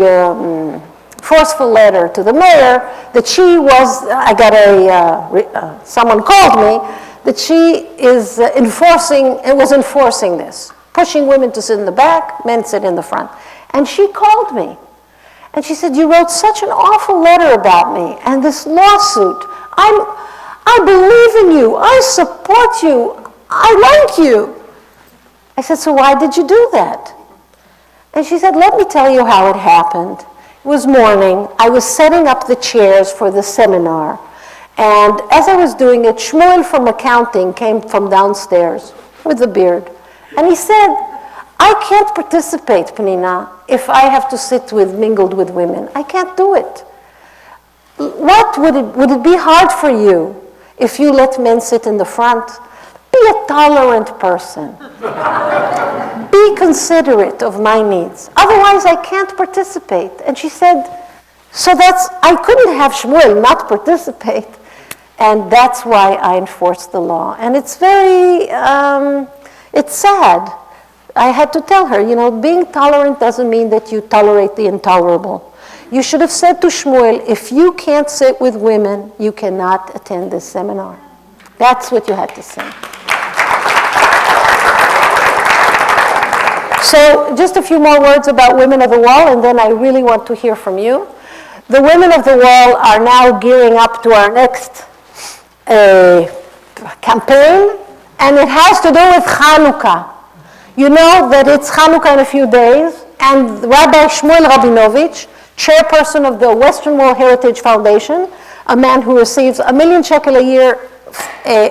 forceful letter to the mayor that she was, I got someone called me, that she is enforcing this, pushing women to sit in the back, men sit in the front. And she called me. And she said, you wrote such an awful letter about me and this lawsuit. I believe in you. I support you. I like you. I said, so why did you do that? And she said, let me tell you how it happened. It was morning. I was setting up the chairs for the seminar. And as I was doing it, Shmuel from accounting came from downstairs with a beard. And he said, I can't participate, Penina, if I have to sit mingled with women. I can't do it. Would it be hard for you if you let men sit in the front? Be a tolerant person. Be considerate of my needs. Otherwise, I can't participate. And she said, so I couldn't have Shmuel not participate. And that's why I enforced the law. And it's it's sad. I had to tell her, being tolerant doesn't mean that you tolerate the intolerable. You should have said to Shmuel, if you can't sit with women, you cannot attend this seminar. That's what you had to say. So just a few more words about Women of the Wall, and then I really want to hear from you. The Women of the Wall are now gearing up to our next campaign, and it has to do with Hanukkah. You know that it's Hanukkah in a few days, and Rabbi Shmuel Rabinovich, chairperson of the Western World Heritage Foundation, a man who receives $1 million shekel a year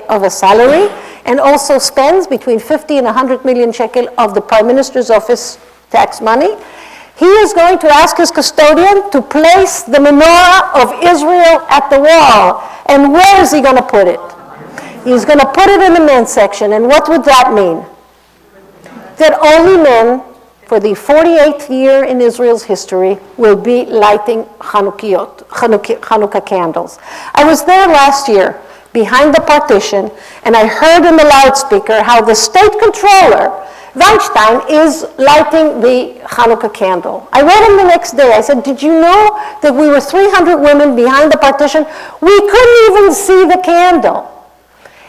of a salary, and also spends between 50 and 100 million shekel of the Prime Minister's office tax money. He is going to ask his custodian to place the menorah of Israel at the wall. And where is he going to put it? He's going to put it in the men's section. And what would that mean? That only men, for the 48th year in Israel's history, will be lighting Hanukkah candles. I was there last year, behind the partition, and I heard in the loudspeaker how the state controller, Weinstein, is lighting the Hanukkah candle. I wrote him the next day. I said, did you know that we were 300 women behind the partition? We couldn't even see the candle.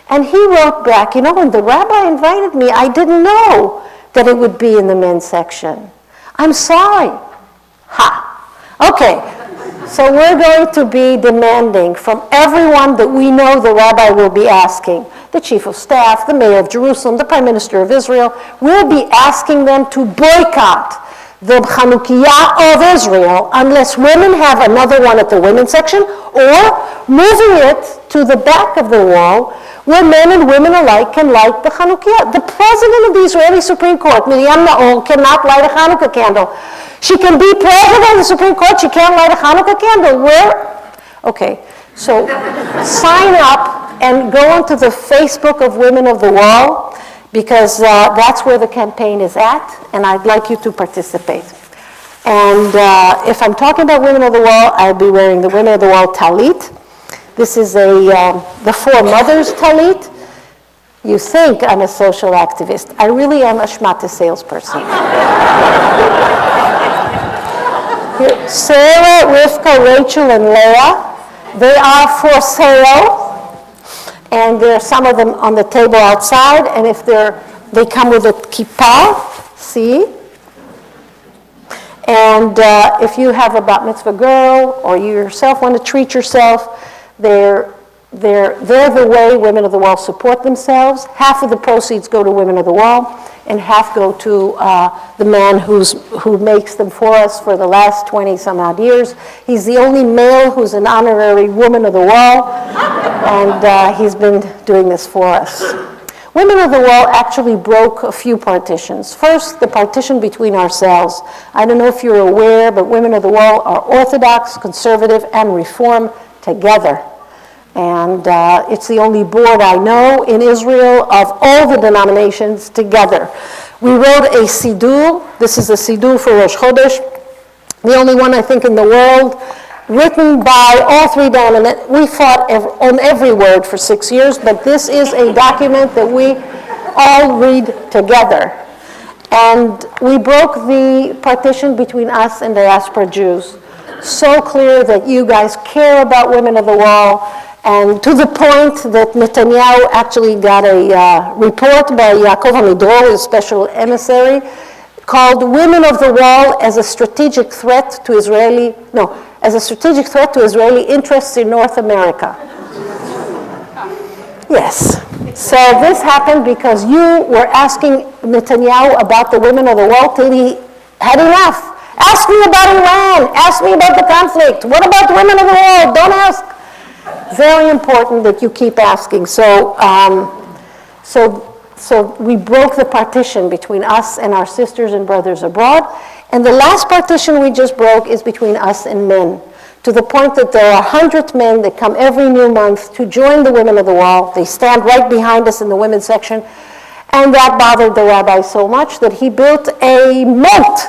And he wrote back, when the rabbi invited me, I didn't know that it would be in the men's section. I'm sorry. Okay. So we're going to be demanding from everyone that we know the rabbi will be asking, the chief of staff, the mayor of Jerusalem, the prime minister of Israel, we'll be asking them to boycott the Chanukiah of Israel unless women have another one at the women's section, or moving it to the back of the wall where men and women alike can light the Chanukiah. The president of the Israeli Supreme Court, Miriam Naor, cannot light a Hanukkah candle. She can be president of the Supreme Court, she can't light a Hanukkah candle. Where? Okay, so sign up and go onto the Facebook of Women of the Wall, because that's where the campaign is at, and I'd like you to participate. And if I'm talking about Women of the Wall, I'll be wearing the Women of the Wall talit. This is the Four Mothers talit. You think I'm a social activist. I really am a shmata salesperson. Here, Sarah, Rivka, Rachel, and Leah, they are for sale. And there are some of them on the table outside, and if they come with a kippah, see? And if you have a bat mitzvah girl, or you yourself want to treat yourself, they're the way Women of the Wall support themselves. Half of the proceeds go to Women of the Wall, and half go to the man who makes them for us for the last 20 some odd years. He's the only male who's an honorary Woman of the Wall, and he's been doing this for us. Women of the Wall actually broke a few partitions. First, the partition between ourselves. I don't know if you're aware, but Women of the Wall are Orthodox, conservative, and Reform together. And it's the only board I know in Israel of all the denominations together. We wrote a siddur. This is a siddur for Rosh Chodesh, the only one I think in the world, written by all three denominations. We fought on every word for 6 years, but this is a document that we all read together. And we broke the partition between us and diaspora Jews. so clear that you guys care about women of the wall, and to the point that Netanyahu actually got a report by Yaakov Amidror, his special emissary, called Women of the Wall as a strategic threat to Israeli interests in North America. Yes. So this happened because you were asking Netanyahu about the women of the wall till he had enough. Ask me about Iran. Ask me about the conflict. What about the women of the wall? Don't ask. Very important that you keep asking. So we broke the partition between us and our sisters and brothers abroad. And the last partition we just broke is between us and men, to the point that there are 100 men that come every new month to join the women of the wall. They stand right behind us in the women's section. And that bothered the rabbi so much that he built a moat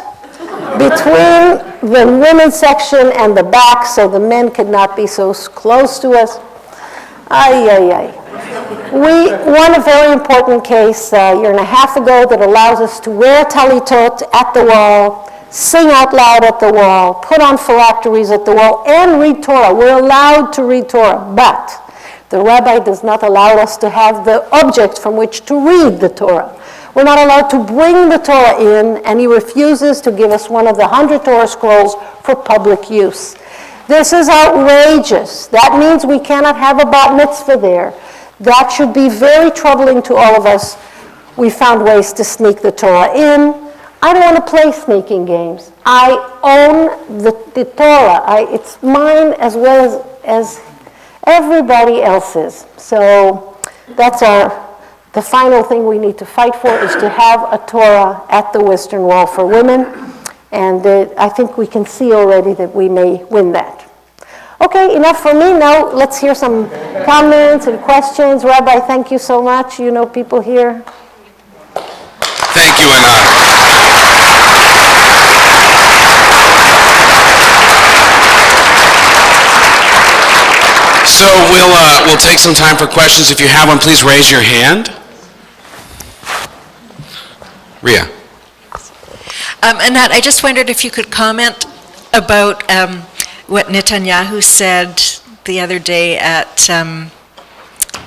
between the women's section and the back so the men could not be so close to us. We won a very important case a year and a half ago that allows us to wear talitot at the wall, sing out loud at the wall, put on phylacteries at the wall, and read Torah. We're allowed to read Torah, but the rabbi does not allow us to have the object from which to read the Torah. We're not allowed to bring the Torah in, and he refuses to give us one of the 100 Torah scrolls for public use. This is outrageous. That means we cannot have a bat mitzvah there. That should be very troubling to all of us. We found ways to sneak the Torah in. I don't want to play sneaking games. I own the Torah. It's mine as well as everybody else's. So that's the final thing we need to fight for, is to have a Torah at the Western Wall for women. And I think we can see already that we may win that. Okay, enough for me. Now let's hear some comments and questions. Rabbi, thank you so much. You know people here. Thank you, Anat. So we'll take some time for questions. If you have one, please raise your hand. Ria. Anat, I just wondered if you could comment about what Netanyahu said the other day at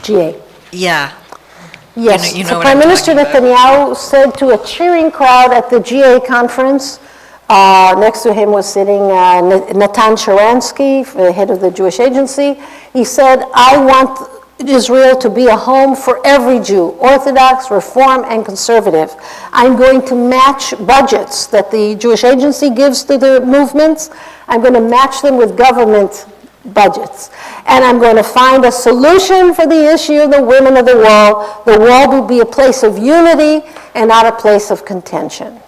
GA. Yeah. Yes, You know so what Prime I'm Minister talking about. Netanyahu said to a cheering crowd at the GA conference, next to him was sitting Natan Sharansky, the head of the Jewish Agency. He said, I want Israel to be a home for every Jew, Orthodox, Reform, and Conservative. I'm going to match budgets that the Jewish Agency gives to the movements. I'm going to match them with government budgets. And I'm going to find a solution for the issue of the women of the wall. The wall will be a place of unity and not a place of contention.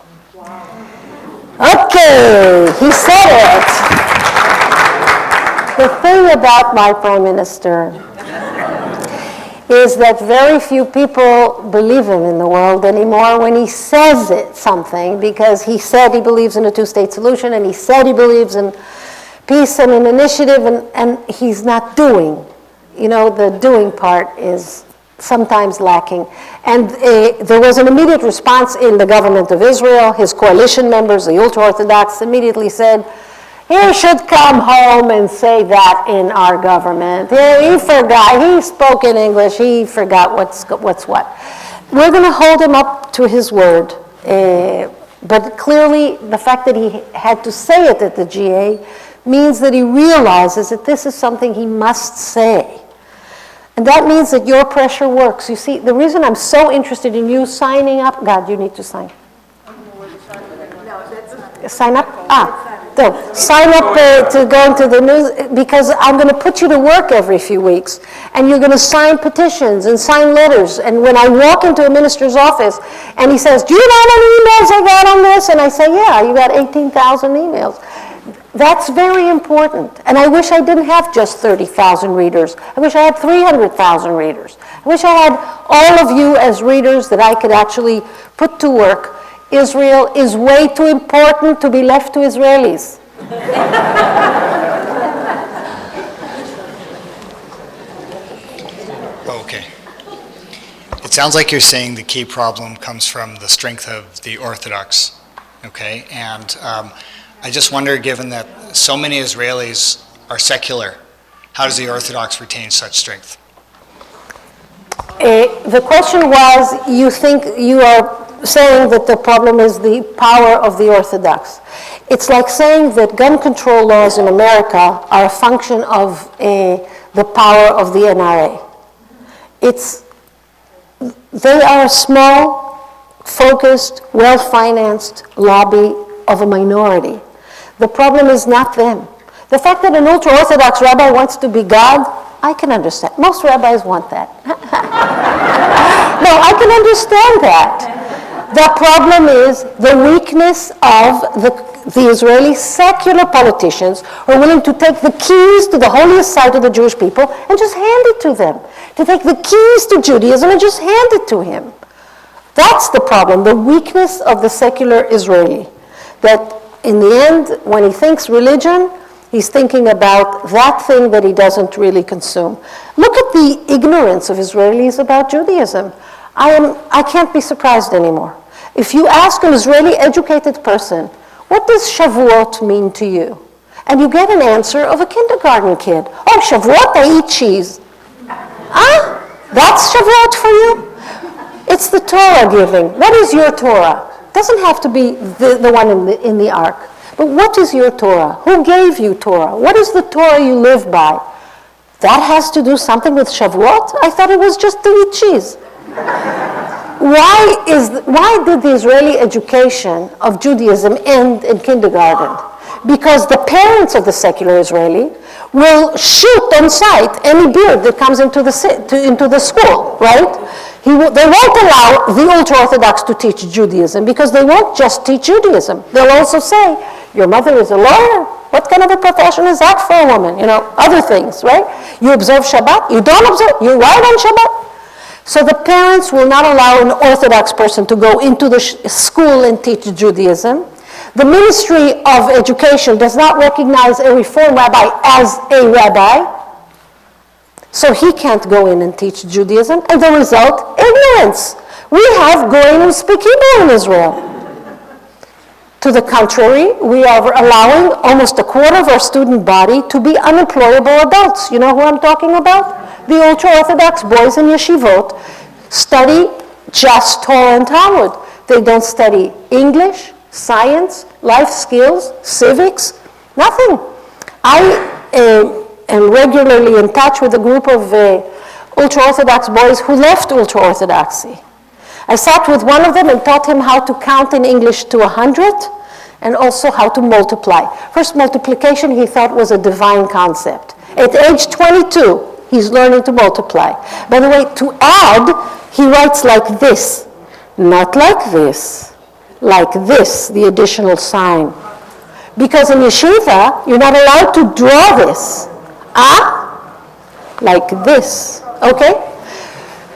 Okay, he said it. The thing about my Prime Minister is that very few people believe him in the world anymore when he says something, because he said he believes in a two-state solution, and he said he believes in peace and an initiative, and he's not doing. You know, the doing part is sometimes lacking. And there was an immediate response in the government of Israel. His coalition members, the ultra-Orthodox, immediately said, he should come home and say that in our government. He forgot. He spoke in English. He forgot what's what. We're going to hold him up to his word. But clearly, the fact that he had to say it at the GA means that he realizes that this is something he must say. And that means that your pressure works. You see, the reason I'm so interested in you signing up, God, you need to sign. Sign up? So sign up to go into the news, because I'm going to put you to work every few weeks, and you're going to sign petitions and sign letters. And when I walk into a minister's office and he says, do you know how many emails I got on this? And I say, yeah, you got 18,000 emails. That's very important. And I wish I didn't have just 30,000 readers. I wish I had 300,000 readers. I wish I had all of you as readers that I could actually put to work. Israel is way too important to be left to Israelis. Okay. It sounds like you're saying the key problem comes from the strength of the Orthodox, okay? And I just wonder, given that so many Israelis are secular, how does the Orthodox retain such strength? The question was, you think you are saying that the problem is the power of the Orthodox. It's like saying that gun control laws in America are a function of the power of the NRA. They are a small, focused, well-financed lobby of a minority. The problem is not them. The fact that an ultra-Orthodox rabbi wants to be God, I can understand. Most rabbis want that. No, I can understand that. The problem is the weakness of the Israeli secular politicians who are willing to take the keys to the holiest site of the Jewish people and just hand it to them. To take the keys to Judaism and just hand it to him. That's the problem, the weakness of the secular Israeli. That in the end, when he thinks religion, he's thinking about that thing that he doesn't really consume. Look at the ignorance of Israelis about Judaism. I can't be surprised anymore. If you ask an Israeli educated person, what does Shavuot mean to you? And you get an answer of a kindergarten kid. Oh, Shavuot, I eat cheese. Ah, that's Shavuot for you? It's the Torah giving. What is your Torah? It doesn't have to be the one in the ark. But what is your Torah? Who gave you Torah? What is the Torah you live by? That has to do something with Shavuot? I thought it was just to eat cheese. Why did the Israeli education of Judaism end in kindergarten? Because the parents of the secular Israeli will shoot on sight any beard that comes into the school, right? They won't allow the ultra-Orthodox to teach Judaism because they won't just teach Judaism. They'll also say, your mother is a lawyer. What kind of a profession is that for a woman? You know, other things, right? You observe Shabbat? You don't observe? You ride on Shabbat? So the parents will not allow an Orthodox person to go into the school and teach Judaism. The Ministry of Education does not recognize a Reform rabbi as a rabbi, so he can't go in and teach Judaism, and the result, ignorance. We have goyim who speak Hebrew in Israel. To the contrary, we are allowing almost a quarter of our student body to be unemployable adults. You know who I'm talking about? The ultra-Orthodox boys in yeshivot study just Torah and Talmud. They don't study English, science, life skills, civics, nothing. I am regularly in touch with a group of ultra-Orthodox boys who left ultra-Orthodoxy. I sat with one of them and taught him how to count in English to 100 and also how to multiply. First, multiplication he thought was a divine concept. At age 22, he's learning to multiply. By the way, to add, he writes like this, not like this, the additional sign. Because in yeshiva, you're not allowed to draw this. Like this, okay?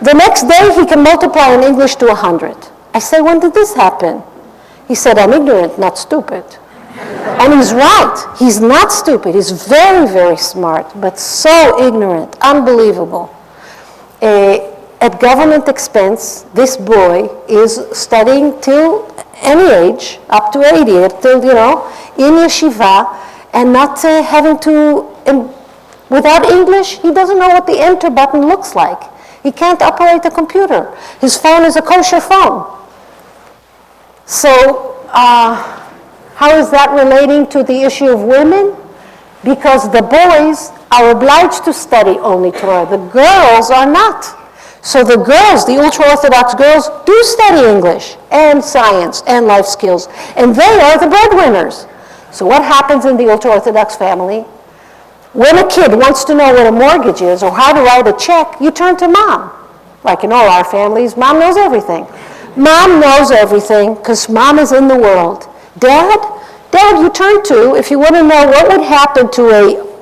The next day, he can multiply in English to 100. I say, when did this happen? He said, I'm ignorant, not stupid. And he's right. He's not stupid. He's very, very smart, but so ignorant. Unbelievable. At government expense, this boy is studying till any age, up to 80, till, in yeshiva, and not having to, without English, he doesn't know what the enter button looks like. He can't operate a computer. His phone is a kosher phone. So, how is that relating to the issue of women? Because the boys are obliged to study only Torah. The girls are not. So the girls, the ultra-Orthodox girls, do study English and science and life skills. And they are the breadwinners. So what happens in the ultra-Orthodox family? When a kid wants to know what a mortgage is or how to write a check, you turn to mom. Like in all our families, mom knows everything. Mom knows everything because mom is in the world. Dad, you turn to, if you want to know what would happen to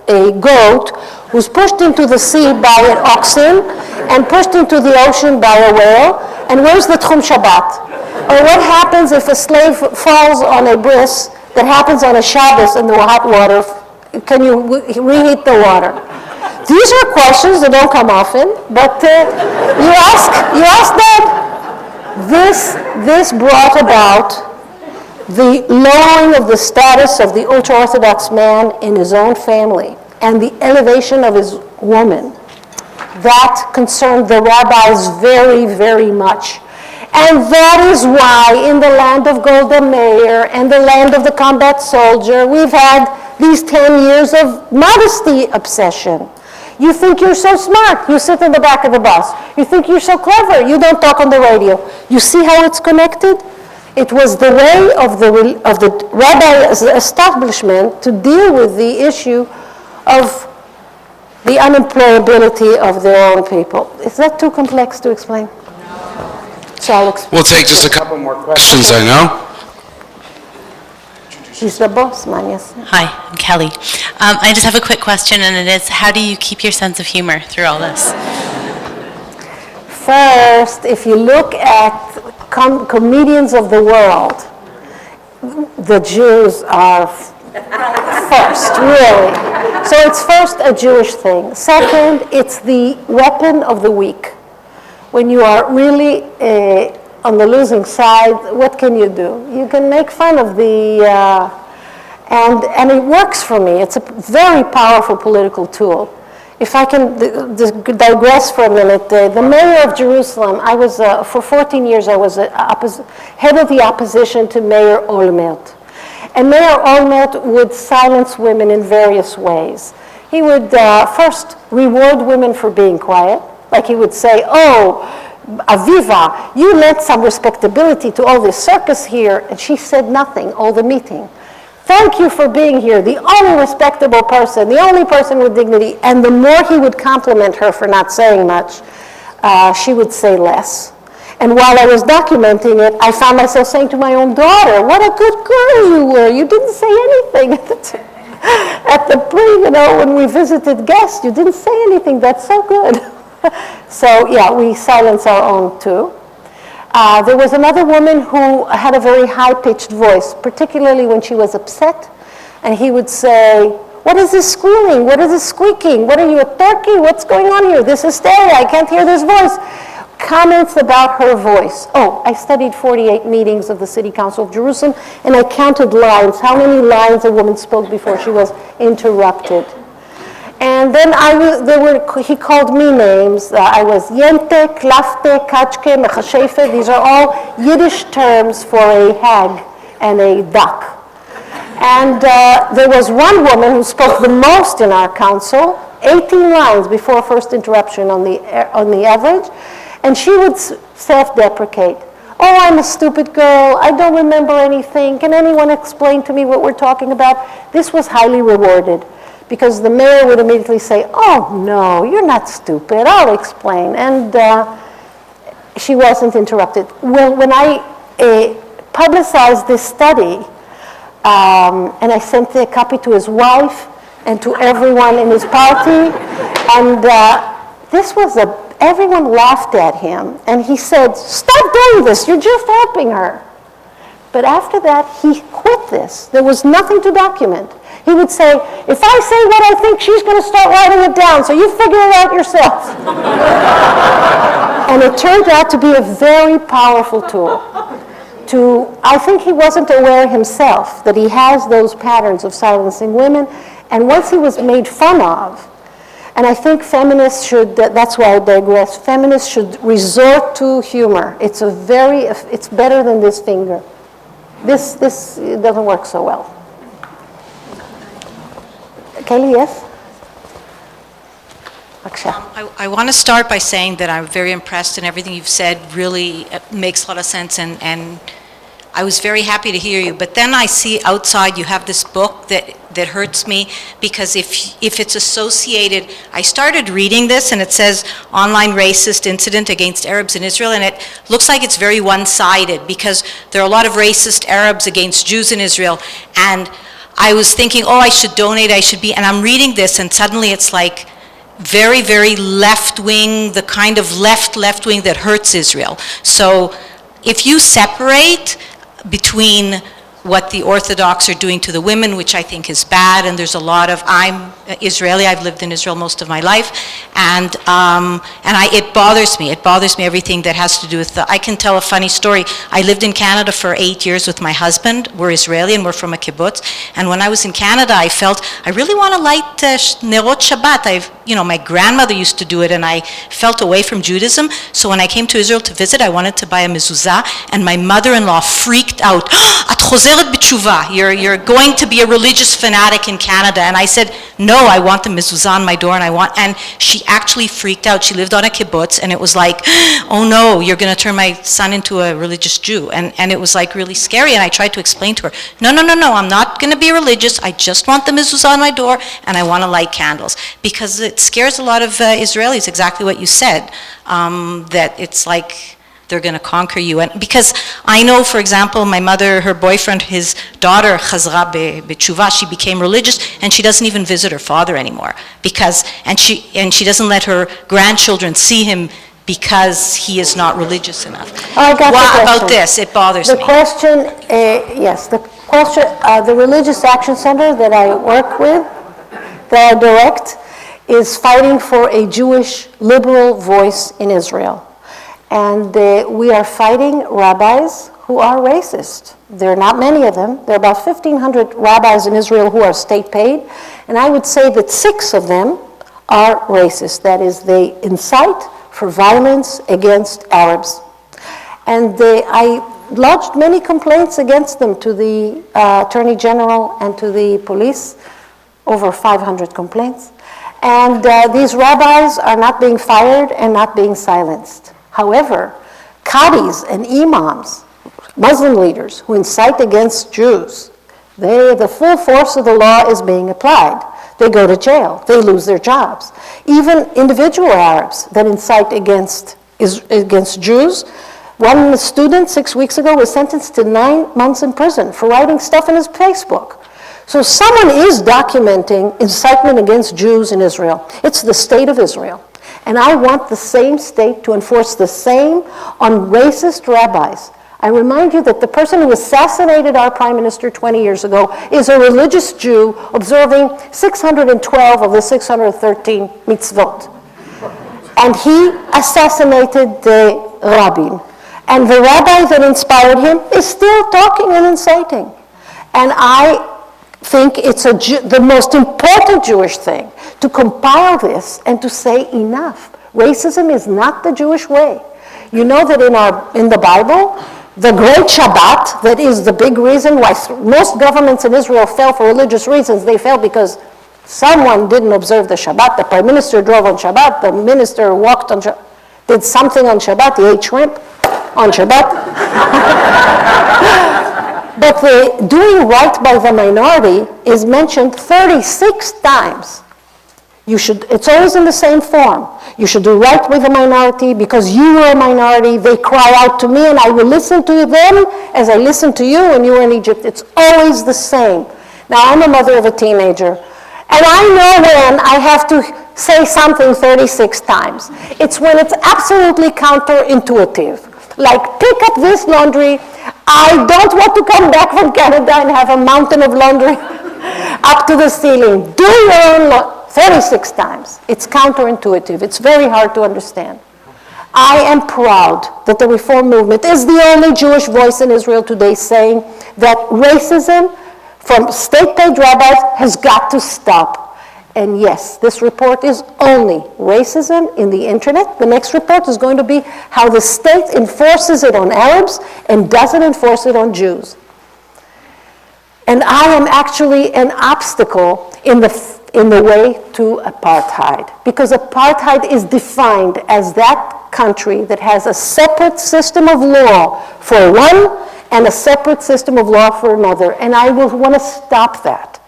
a goat who's pushed into the sea by an oxen and pushed into the ocean by a whale, and where's the Tchum Shabbat? Or what happens if a slave falls on a bris that happens on a Shabbos in the hot water? Can you reheat the water? These are questions that don't come often, but you ask Dad. This brought about the lowering of the status of the ultra-Orthodox man in his own family and the elevation of his woman, that concerned the rabbis very, very much. And that is why in the land of Golda Meir and the land of the combat soldier, we've had these 10 years of modesty obsession. You think you're so smart, you sit in the back of the bus. You think you're so clever, you don't talk on the radio. You see how it's connected? It was the way of the rabbi establishment to deal with the issue of the unemployability of their own people. Is that too complex to explain? No. So I'll explain. We'll take just a couple more questions, I know. He's the boss man, yes. Hi, I'm Kelly. I just have a quick question, and it is, how do you keep your sense of humor through all this? First, if you look at comedians of the world, the Jews are first, really. So it's first a Jewish thing. Second, it's the weapon of the weak. When you are really on the losing side, what can you do? You can make fun of the, and it works for me. It's a very powerful political tool. If I can digress for a minute, the mayor of Jerusalem, I was, for 14 years, I was head of the opposition to Mayor Olmert. And Mayor Olmert would silence women in various ways. He would first reward women for being quiet. Like he would say, oh, Aviva, you lent some respectability to all this circus here, and she said nothing all the meeting. Thank you for being here, the only respectable person, the only person with dignity. And the more he would compliment her for not saying much, she would say less. And while I was documenting it, I found myself saying to my own daughter, what a good girl you were. You didn't say anything at the when we visited guests, you didn't say anything. That's so good. So yeah, we silence our own too. There was another woman who had a very high-pitched voice, particularly when she was upset. And he would say, what is this squealing? What is this squeaking? What are you, a turkey? What's going on here? This hysteria, I can't hear this voice. Comments about her voice. Oh, I studied 48 meetings of the City Council of Jerusalem, and I counted lines, how many lines a woman spoke before she was interrupted. And then he called me names. I was Yente, Klafte, Kachke, Mechashefe. These are all Yiddish terms for a hag and a duck. And there was one woman who spoke the most in our council, 18 lines before first interruption on the average. And she would self-deprecate. Oh, I'm a stupid girl. I don't remember anything. Can anyone explain to me what we're talking about? This was highly rewarded because the mayor would immediately say, oh, no, you're not stupid. I'll explain. And she wasn't interrupted. When I publicized this study, and I sent a copy to his wife and to everyone in his party, and everyone laughed at him, and he said, stop doing this, you're just helping her. But after that, he quit this. There was nothing to document. He would say, if I say what I think, she's going to start writing it down, so you figure it out yourself. And it turned out to be a very powerful tool. I think he wasn't aware himself that he has those patterns of silencing women, and once he was made fun of, and I think feminists should, that's why I digress, feminists should resort to humor. It's better than this finger. This doesn't work so well. Kelly, yes? I want to start by saying that I'm very impressed, and everything you've said really makes a lot of sense, and I was very happy to hear you. But then I see outside you have this book that hurts me, because if it's associated, I started reading this and it says online racist incident against Arabs in Israel, and it looks like it's very one-sided because there are a lot of racist Arabs against Jews in Israel, and I was thinking, oh, I should donate, and I'm reading this and suddenly it's like very, very left-wing, the kind of left-wing that hurts Israel. So if you separate between what the Orthodox are doing to the women, which I think is bad, and there's a lot of, I'm Israeli, I've lived in Israel most of my life, and it bothers me. It bothers me, everything that has to do with I can tell a funny story. I lived in Canada for 8 years with my husband. We're Israeli and we're from a kibbutz, and when I was in Canada, I felt, I really want to light Nerot Shabbat. My grandmother used to do it, and I felt away from Judaism, so when I came to Israel to visit, I wanted to buy a mezuzah, and my mother-in-law freaked out. At chozeret b'tshuva, you're going to be a religious fanatic in Canada. And I said, no, I want the mezuzah on my door, and she actually freaked out. She lived on a kibbutz, and it was like, oh no, you're going to turn my son into a religious Jew. And it was like really scary, and I tried to explain to her, no, I'm not going to be religious. I just want the mezuzah on my door, and I want to light candles. Because it scares a lot of Israelis, exactly what you said, that it's like, they're going to conquer you. And because I know, for example, my mother, her boyfriend, his daughter, chazra b'tshuva, she became religious, and she doesn't even visit her father anymore, and she doesn't let her grandchildren see him because he is not religious enough. I got the question. About this? It bothers me. The question, the Religious Action Center that I work with, that I direct, is fighting for a Jewish liberal voice in Israel. And we are fighting rabbis who are racist. There are not many of them. There are about 1,500 rabbis in Israel who are state paid. And I would say that 6 of them are racist. That is, they incite for violence against Arabs. And I lodged many complaints against them to the Attorney General and to the police, over 500 complaints. And these rabbis are not being fired and not being silenced. However, qadis and imams, Muslim leaders who incite against Jews, the full force of the law is being applied. They go to jail. They lose their jobs. Even individual Arabs that incite against Jews. One student 6 weeks ago was sentenced to 9 months in prison for writing stuff in his Facebook. So someone is documenting incitement against Jews in Israel. It's the state of Israel. And I want the same state to enforce the same on racist rabbis. I remind you that the person who assassinated our prime minister 20 years ago is a religious Jew observing 612 of the 613 mitzvot. And he assassinated the rabbin. And the rabbi that inspired him is still talking and inciting. And I think it's the most important Jewish thing to compile this and to say enough. Racism is not the Jewish way. You know that in the Bible, the great Shabbat, that is the big reason why most governments in Israel fail for religious reasons. They fail because someone didn't observe the Shabbat. The prime minister drove on Shabbat. The minister walked on Shabbat, did something on Shabbat. He ate shrimp on Shabbat. But the doing right by the minority is mentioned 36 times. It's always in the same form. You should do right with the minority because you are a minority. They cry out to me and I will listen to them as I listened to you when you were in Egypt. It's always the same. Now, I'm a mother of a teenager, and I know when I have to say something 36 times. It's when it's absolutely counterintuitive. Like, pick up this laundry. I don't want to come back from Canada and have a mountain of laundry up to the ceiling. Do your own 36 times. It's counterintuitive. It's very hard to understand. I am proud that the Reform movement is the only Jewish voice in Israel today saying that racism from state-paid rabbis has got to stop. And yes, this report is only racism in the internet. The next report is going to be how the state enforces it on Arabs and doesn't enforce it on Jews. And I am actually an obstacle in the way to apartheid, because apartheid is defined as that country that has a separate system of law for one and a separate system of law for another. And I will want to stop that.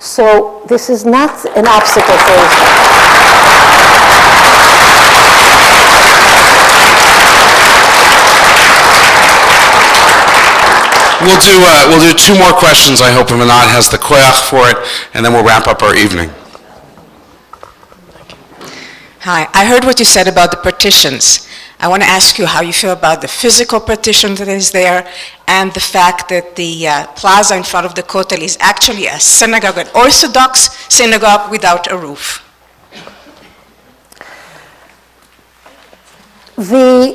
So this is not an obstacle for Israel. We'll do 2 more questions. I hope Anat has the koyach for it, and then we'll wrap up our evening. Hi, I heard what you said about the partitions. I want to ask you how you feel about the physical partition that is there and the fact that the plaza in front of the Kotel is actually a synagogue, an Orthodox synagogue without a roof. The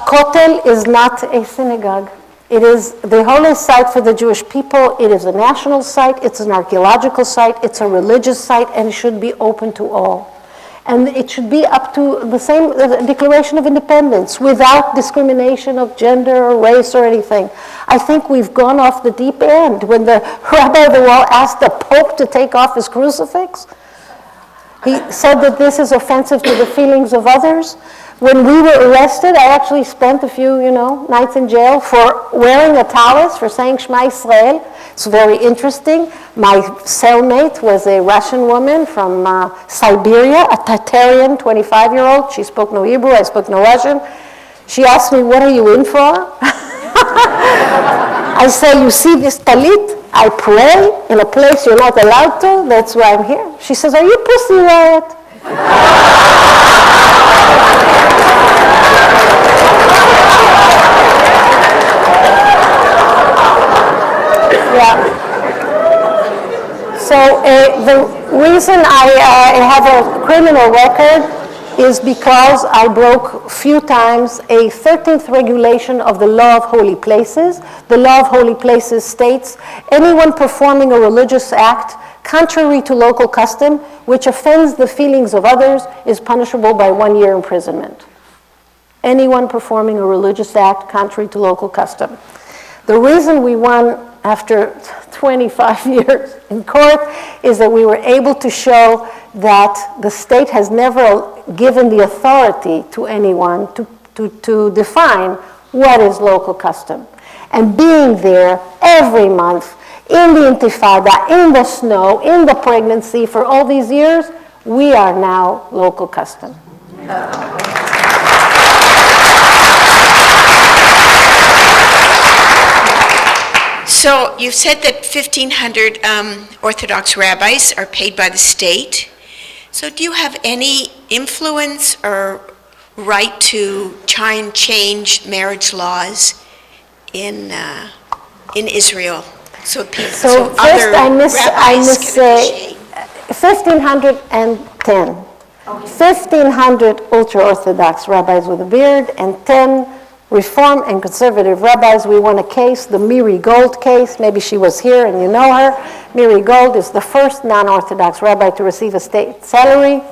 Kotel is not a synagogue. It is the holy site for the Jewish people. It is a national site. It's an archaeological site. It's a religious site, and it should be open to all. And it should be up to the same Declaration of Independence without discrimination of gender or race or anything. I think we've gone off the deep end. When the Rabbi of the Wall asked the Pope to take off his crucifix, he said that this is offensive to the feelings of others. When we were arrested, I actually spent a few, nights in jail for wearing a tallis, for saying Shema Yisrael. It's very interesting. My cellmate was a Russian woman from Siberia, a Tatarian 25-year-old. She spoke no Hebrew, I spoke no Russian. She asked me, "What are you in for?" I say, "You see this talit? I pray in a place you're not allowed to. That's why I'm here." She says, "Are you Pussy Riot?" Yeah. So the reason I have a criminal record is because I broke a few times a 13th regulation of the Law of Holy Places. The Law of Holy Places states, anyone performing a religious act contrary to local custom, which offends the feelings of others, is punishable by 1 year imprisonment. Anyone performing a religious act contrary to local custom. The reason we won after 25 years in court is that we were able to show that the state has never given the authority to anyone to define what is local custom. And being there every month, in the Intifada, in the snow, in the pregnancy, for all these years, we are now local custom. So you've said that 1,500 Orthodox rabbis are paid by the state. So do you have any influence or right to try and change marriage laws in Israel? So first I miss 1,510. 1,500 ultra-Orthodox rabbis with a beard and 10 Reform and conservative rabbis. We won a case, the Miri Gold case. Maybe she was here and you know her. Miri Gold is the first non-Orthodox rabbi to receive a state salary.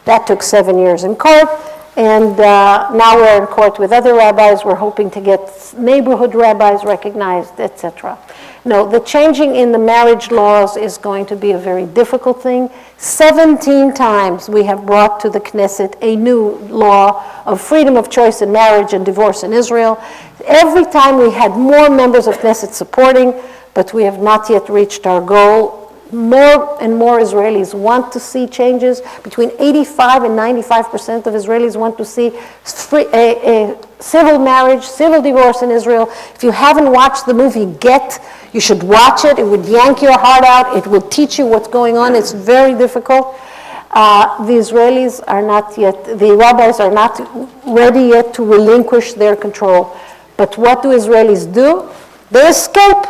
That took 7 years in court. And now we're in court with other rabbis. We're hoping to get neighborhood rabbis recognized, etc. No, the changing in the marriage laws is going to be a very difficult thing. 17 times we have brought to the Knesset a new law of freedom of choice in marriage and divorce in Israel. Every time we had more members of Knesset supporting, but we have not yet reached our goal. More and more Israelis want to see changes. Between 85 and 95% of Israelis want to see civil marriage, civil divorce in Israel. If you haven't watched the movie Get, you should watch it. It would yank your heart out. It would teach you what's going on. It's very difficult. The Israelis are not yet, the rabbis are not ready yet to relinquish their control. But what do Israelis do? They escape.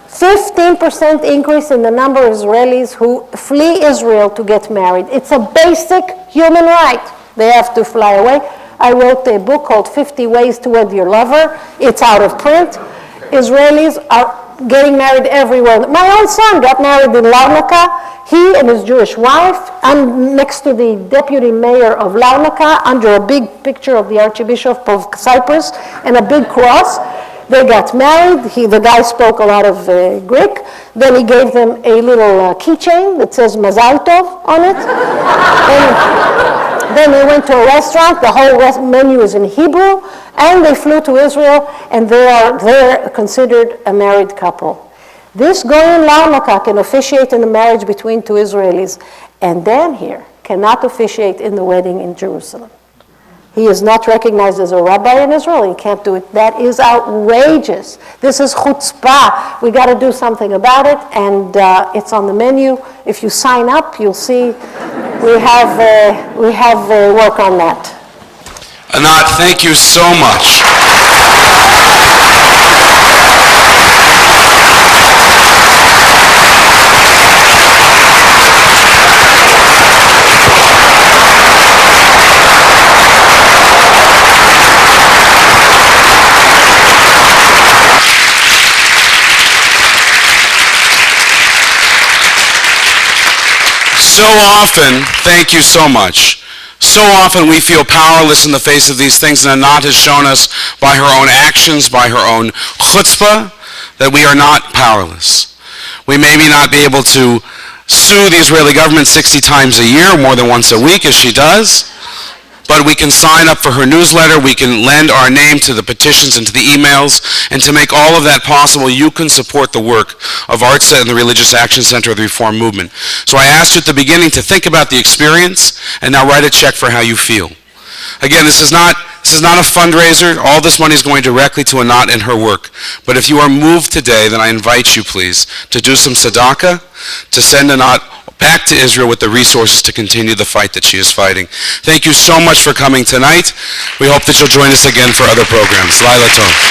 15% increase in the number of Israelis who flee Israel to get married. It's a basic human right. They have to fly away. I wrote a book called 50 Ways to Wed Your Lover. It's out of print. Israelis are getting married everywhere. My own son got married in Larnaca. He and his Jewish wife, I'm next to the deputy mayor of Larnaca, under a big picture of the Archbishop of Cyprus and a big cross. They got married. The guy spoke a lot of Greek. Then he gave them a little keychain that says Mazal Tov on it. Then they went to a restaurant. The whole menu is in Hebrew. And they flew to Israel, and they're considered a married couple. This Goyen Larnaca can officiate in the marriage between two Israelis, and Dan here cannot officiate in the wedding in Jerusalem. He is not recognized as a rabbi in Israel. He can't do it. That is outrageous. This is chutzpah. We got to do something about it, and it's on the menu. If you sign up, you'll see we have work on that. Anat, thank you so much. So often, thank you so much. So often we feel powerless in the face of these things, and Anat has shown us by her own actions, by her own chutzpah, that we are not powerless. We maybe not be able to sue the Israeli government 60 times a year, more than once a week, as she does, but we can sign up for her newsletter, we can lend our name to the petitions and to the emails, and to make all of that possible, you can support the work of ARTSA and the Religious Action Center of the Reform Movement. So I asked you at the beginning to think about the experience, and now write a check for how you feel. Again, this is not a fundraiser. All this money is going directly to Anat and her work. But if you are moved today, then I invite you, please, to do some tzedakah, to send Anat back to Israel with the resources to continue the fight that she is fighting. Thank you so much for coming tonight. We hope that you'll join us again for other programs. Laila Tov.